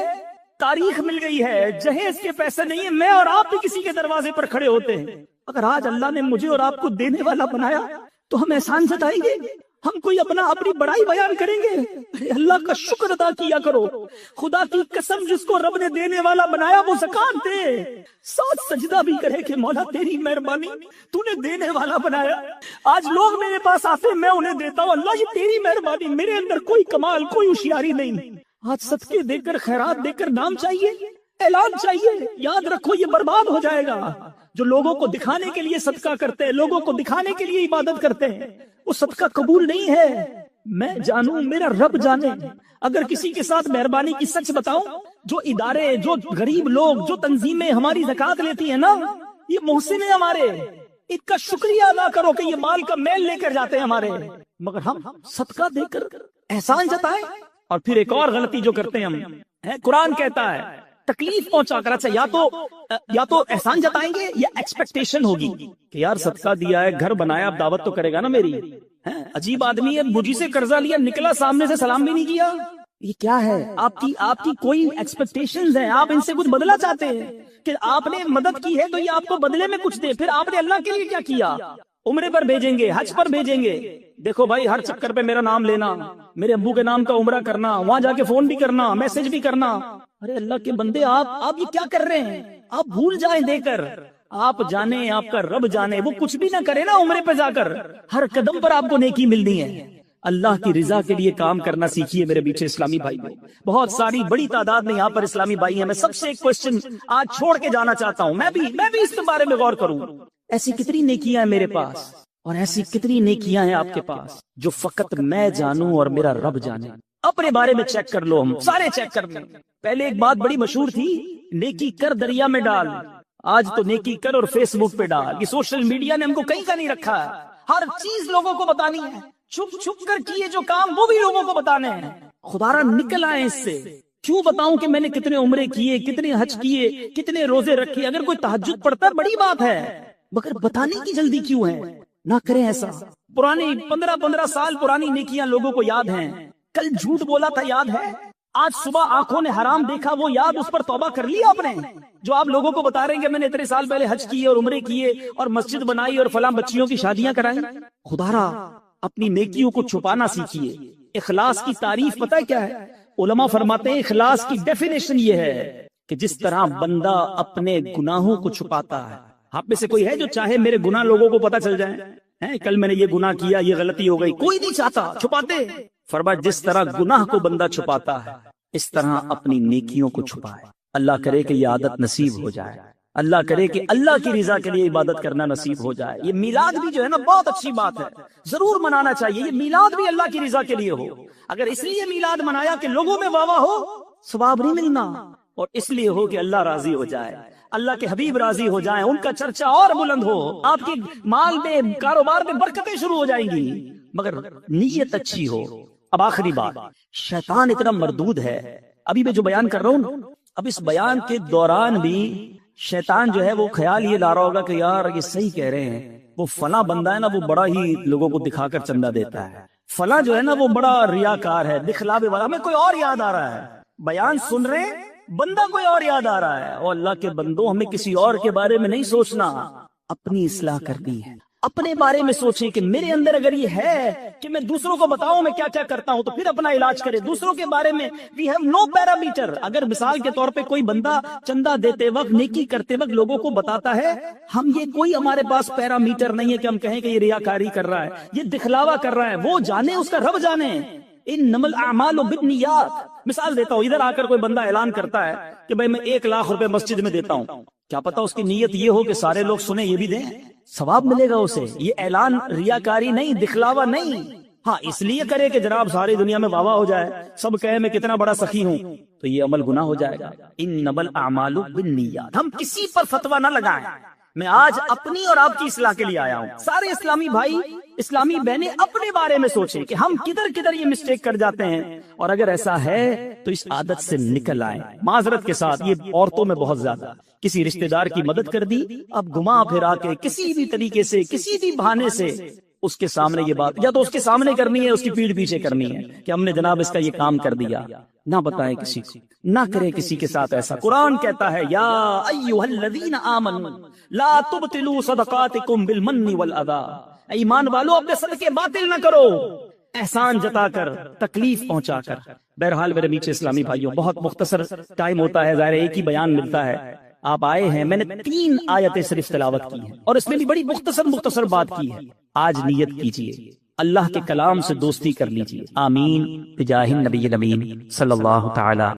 تاریخ مل گئی ہے، جہیز کے پیسے نہیں ہیں، میں اور آپ بھی کسی کے دروازے پر کھڑے ہوتے ہیں۔ اگر آج اللہ نے مجھے اور آپ کو دینے والا بنایا تو ہم احسان جتائیں گے، ہم کوئی اپنی بڑائی بیان کریں گے؟ ارے اللہ کا شکر ادا کیا کرو، خدا کی قسم جس کو رب نے دینے والا بنایا وہ زکات دے، ساتھ سجدہ بھی کرے کہ مولا تیری مہربانی، تو نے دینے والا بنایا۔ آج لوگ میرے پاس آتے ہیں، میں انہیں دیتا ہوں، اللہ یہ تیری مہربانی، میرے اندر کوئی کمال کوئی ہوشیاری نہیں۔ آج صدقے دے کر خیرات دے کر نام چاہیے، اعلان چاہیے، یاد رکھو یہ برباد ہو جائے گا۔ جو لوگوں کو دکھانے کے لیے صدقہ کرتے ہیں، لوگوں کو دکھانے کے لیے عبادت کرتے ہیں، وہ صدقہ قبول نہیں ہے۔ میں جانوں، میرا رب جانے، اگر کسی کے ساتھ مہربانی کی سچ بتاؤں، جو ادارے، جو غریب لوگ، جو تنظیمیں ہماری زکات لیتی ہیں نا، یہ محسن ہیں ہمارے، ان کا شکریہ ادا کرو کہ یہ مال کا میل لے کر جاتے ہیں ہمارے، مگر ہم صدقہ دے کر احسان جتائیں۔ اور پھر ایک اور غلطی جو کرتے ہیں ہم، قرآن کہتا ہے تکلیف پہنچا کر، اچھا یا تو احسان جتائیں گے یا ایکسپیکٹیشن ہوگی کہ یار صدقہ دیا ہے، گھر بنایا، اب دعوت تو کرے گا نا میری، عجیب آدمی ہے، مجھے سے قرضہ لیا، نکلا سامنے سے سلام بھی نہیں کیا، یہ کیا ہے؟ آپ کی کوئی ایکسپیکٹیشنز ہیں، آپ ان سے کچھ بدلہ چاہتے ہیں کہ آپ نے مدد کی ہے تو یہ آپ کو بدلے میں کچھ دے، پھر آپ نے اللہ کے لیے کیا کیا؟ عمرے پر بھیجیں گے، حج پر بھیجیں گے، دیکھو بھائی ہر چکر پہ میرا نام لینا، میرے ابو کے نام کا عمرہ کرنا، وہاں جا کے فون بھی کرنا، میسج بھی کرنا، ارے اللہ کے بندے آپ یہ کیا کر رہے ہیں؟ آپ بھول جائیں دے کر، آپ جانے، آپ کا رب جانے، وہ کچھ بھی نہ کرے نا عمرے پہ جا کر، ہر قدم پر آپ کو نیکی ملنی ہے۔ اللہ کی رضا کے لیے کام کرنا سیکھیے میرے بیچے اسلامی بھائی۔ بہت ساری بڑی تعداد میں یہاں پر اسلامی بھائی ہیں، میں سب سے ایک کوشچن آج چھوڑ کے جانا چاہتا ہوں، میں بھی اس کے بارے میں غور کروں۔ ایسی کتنی نیکیاں ہیں میرے پاس اور ایسی کتنی نیکیاں ہیں آپ کے پاس جو فقط میں جانوں اور میرا رب جانے؟ اپنے بارے میں چیک کر لو، ہم سارے چیک کر لیں۔ پہلے ایک بات بڑی مشہور تھی، نیکی کر دریا میں ڈال، آج تو نیکی کر اور فیس بک پہ ڈال۔ یہ سوشل میڈیا نے ہم کو کہیں کا نہیں رکھا ہے، ہر چیز لوگوں کو بتانی ہے، چھپ چھپ کر کیے جو کام وہ بھی لوگوں کو بتانے ہیں۔ خدا را نکل آئے اس سے، کیوں بتاؤں کہ میں نے کتنے عمرے کیے، کتنے حج کیے، کتنے روزے رکھے؟ اگر کوئی تہجد پڑھتا ہے بڑی بات ہے، مگر بتانے کی جلدی کیوں ہے؟ نہ کریں ایسا۔ پرانی 15 سال پرانی نیکیاں لوگوں کو یاد ہیں، کل جھوٹ بولا تھا یاد ہے، آج صبح آنکھوں نے حرام دیکھا وہ یاد، اس پر توبہ کر لیا آپ نے؟ جو آپ لوگوں کو بتا رہے ہیں کہ میں نے اتنے سال پہلے حج کیے اور عمرے کیے اور مسجد بنائی اور فلاں بچیوں کی شادیاں کرائیں، خدا را اپنی نیکیوں کو چھپانا سیکھیے۔ اخلاص کی تعریف پتہ ہے کیا ہے؟ علماء فرماتے ہیں اخلاص کی ڈیفینیشن یہ ہے کہ جس طرح بندہ اپنے گناہوں کو چھپاتا ہے، آپ میں سے کوئی ہے جو چاہے میرے گناہ لوگوں کو پتہ چل جائیں؟ کل میں نے یہ گناہ کیا، یہ غلطی ہو گئی، کوئی نہیں چاہتا، چھپاتے۔ فرمایا جس طرح گناہ کو بندہ چھپاتا ہے اس طرح اپنی نیکیوں کو چھپائے۔ اللہ کرے کہ یہ عادت نصیب ہو جائے، اللہ کرے کہ اللہ کی رضا کے لیے عبادت کرنا نصیب ہو جائے۔ یہ میلاد بھی جو ہے نا بہت اچھی بات ہے، ضرور منانا چاہیے۔ یہ میلاد بھی اللہ کی رضا کے لیے ہو۔ اگر اس لیے میلاد منایا کہ لوگوں میں واہ واہ ہو، ثواب نہیں ملنا، اور اس لیے ہو کہ اللہ راضی ہو جائے، اللہ کے حبیب راضی ہو جائیں، ان کا چرچا اور بلند ہو، آپ کی مال میں کاروبار میں برکتیں شروع ہو جائیں گی، مگر نیت اچھی ہو۔ اب آخری بات، شیطان اتنا مردود ہے، ابھی میں جو بیان کر رہا ہوں، اب اس بیان کے دوران بھی شیطان جو ہے وہ خیال یہ لا رہا ہوگا کہ یار یہ صحیح کہہ رہے ہیں، وہ فلاں بندہ ہے نا وہ بڑا ہی لوگوں کو دکھا کر چندہ دیتا ہے، فلاں جو ہے نا وہ بڑا ریاکار ہے، دکھلاوے والا، ہمیں کوئی اور یاد آ رہا ہے، بیان سن رہے ہیں بندہ کوئی اور یاد آ رہا ہے۔ اور اللہ کے بندوں ہمیں کسی اور کے بارے میں نہیں سوچنا، اپنی اصلاح کرنی ہے، اپنے بارے میں سوچیں کہ میرے اندر اگر یہ ہے کہ میں دوسروں کو بتاؤں میں کیا کیا کرتا ہوں تو پھر اپنا علاج کرے۔ دوسروں کے بارے میں we have no parameter۔ اگر مثال کے طور پہ کوئی بندہ چندہ دیتے وقت، نیکی کرتے وقت لوگوں کو بتاتا ہے، ہم یہ کوئی ہمارے پاس پیرامیٹر نہیں ہے کہ ہم کہیں کہ یہ ریاکاری کر رہا ہے، یہ دکھلاوا کر رہا ہے، وہ جانے، اس کا رب جانے۔ انما الاعمال بالنیات۔ مثال دیتا ہوں، ادھر آ کر کوئی بندہ اعلان کرتا ہے کہ بھائی میں 1 لاکھ روپے مسجد میں دیتا ہوں، کیا پتا اس کی نیت یہ ہو کہ سارے لوگ سنیں یہ بھی دیں، ثواب ملے گا اسے۔ یہ اعلان ریاکاری نہیں، دکھلاوا نہیں، ہاں اس لیے کرے کہ جناب ساری دنیا میں واہ واہ ہو جائے، سب کہے میں کتنا بڑا سخی ہوں، تو یہ عمل گناہ ہو جائے گا۔ انما الاعمال بالنیات۔ ہم کسی پر فتویٰ نہ لگائیں، میں آج اپنی اور آپ کی اصلاح کے لیے آیا ہوں۔ سارے اسلامی بھائی، اسلامی بہنیں اپنے بارے میں سوچیں کہ ہم کدھر کدھر یہ مسٹیک کر جاتے ہیں، اور اگر ایسا ہے تو اس عادت سے نکل آئیں۔ معذرت کے ساتھ یہ عورتوں میں بہت زیادہ، کسی رشتہ دار کی مدد کر دی، اب گھما پھرا کے کسی بھی طریقے سے، کسی بھی بہانے سے اس کے سامنے یہ بات، یا تو اس کے سامنے کرنی ہے، اس کی پیٹھ پیچھے کرنی ہے کہ ہم نے جناب اس کا یہ کام کر دیا، نہ بتائیں کسی کو، نہ کرے کسی کے ساتھ ایسا۔ قرآن کہتا ہے یا ایھا الذین آمنوا لا تبطلوا صدقاتکم بالمن والاذی، ایمان والو اپنے صدقے باطل نہ کرو، احسان جتا کر، تکلیف پہنچا کر۔ بہرحال میرے میٹھے اسلامی بھائیوں، بہت مختصر ٹائم ہوتا ہے، ظاہر ایک ہی بیان ملتا ہے، آپ آئے ہیں، میں نے 3 آیتیں صرف تلاوت کی ہیں اور اس میں بھی بڑی مختصر بات کی ہے۔ آج نیت کیجئے، اللہ کے کلام سے دوستی کر لیجئے۔ آمین بجاہ النبی الامین صلی اللہ تعالی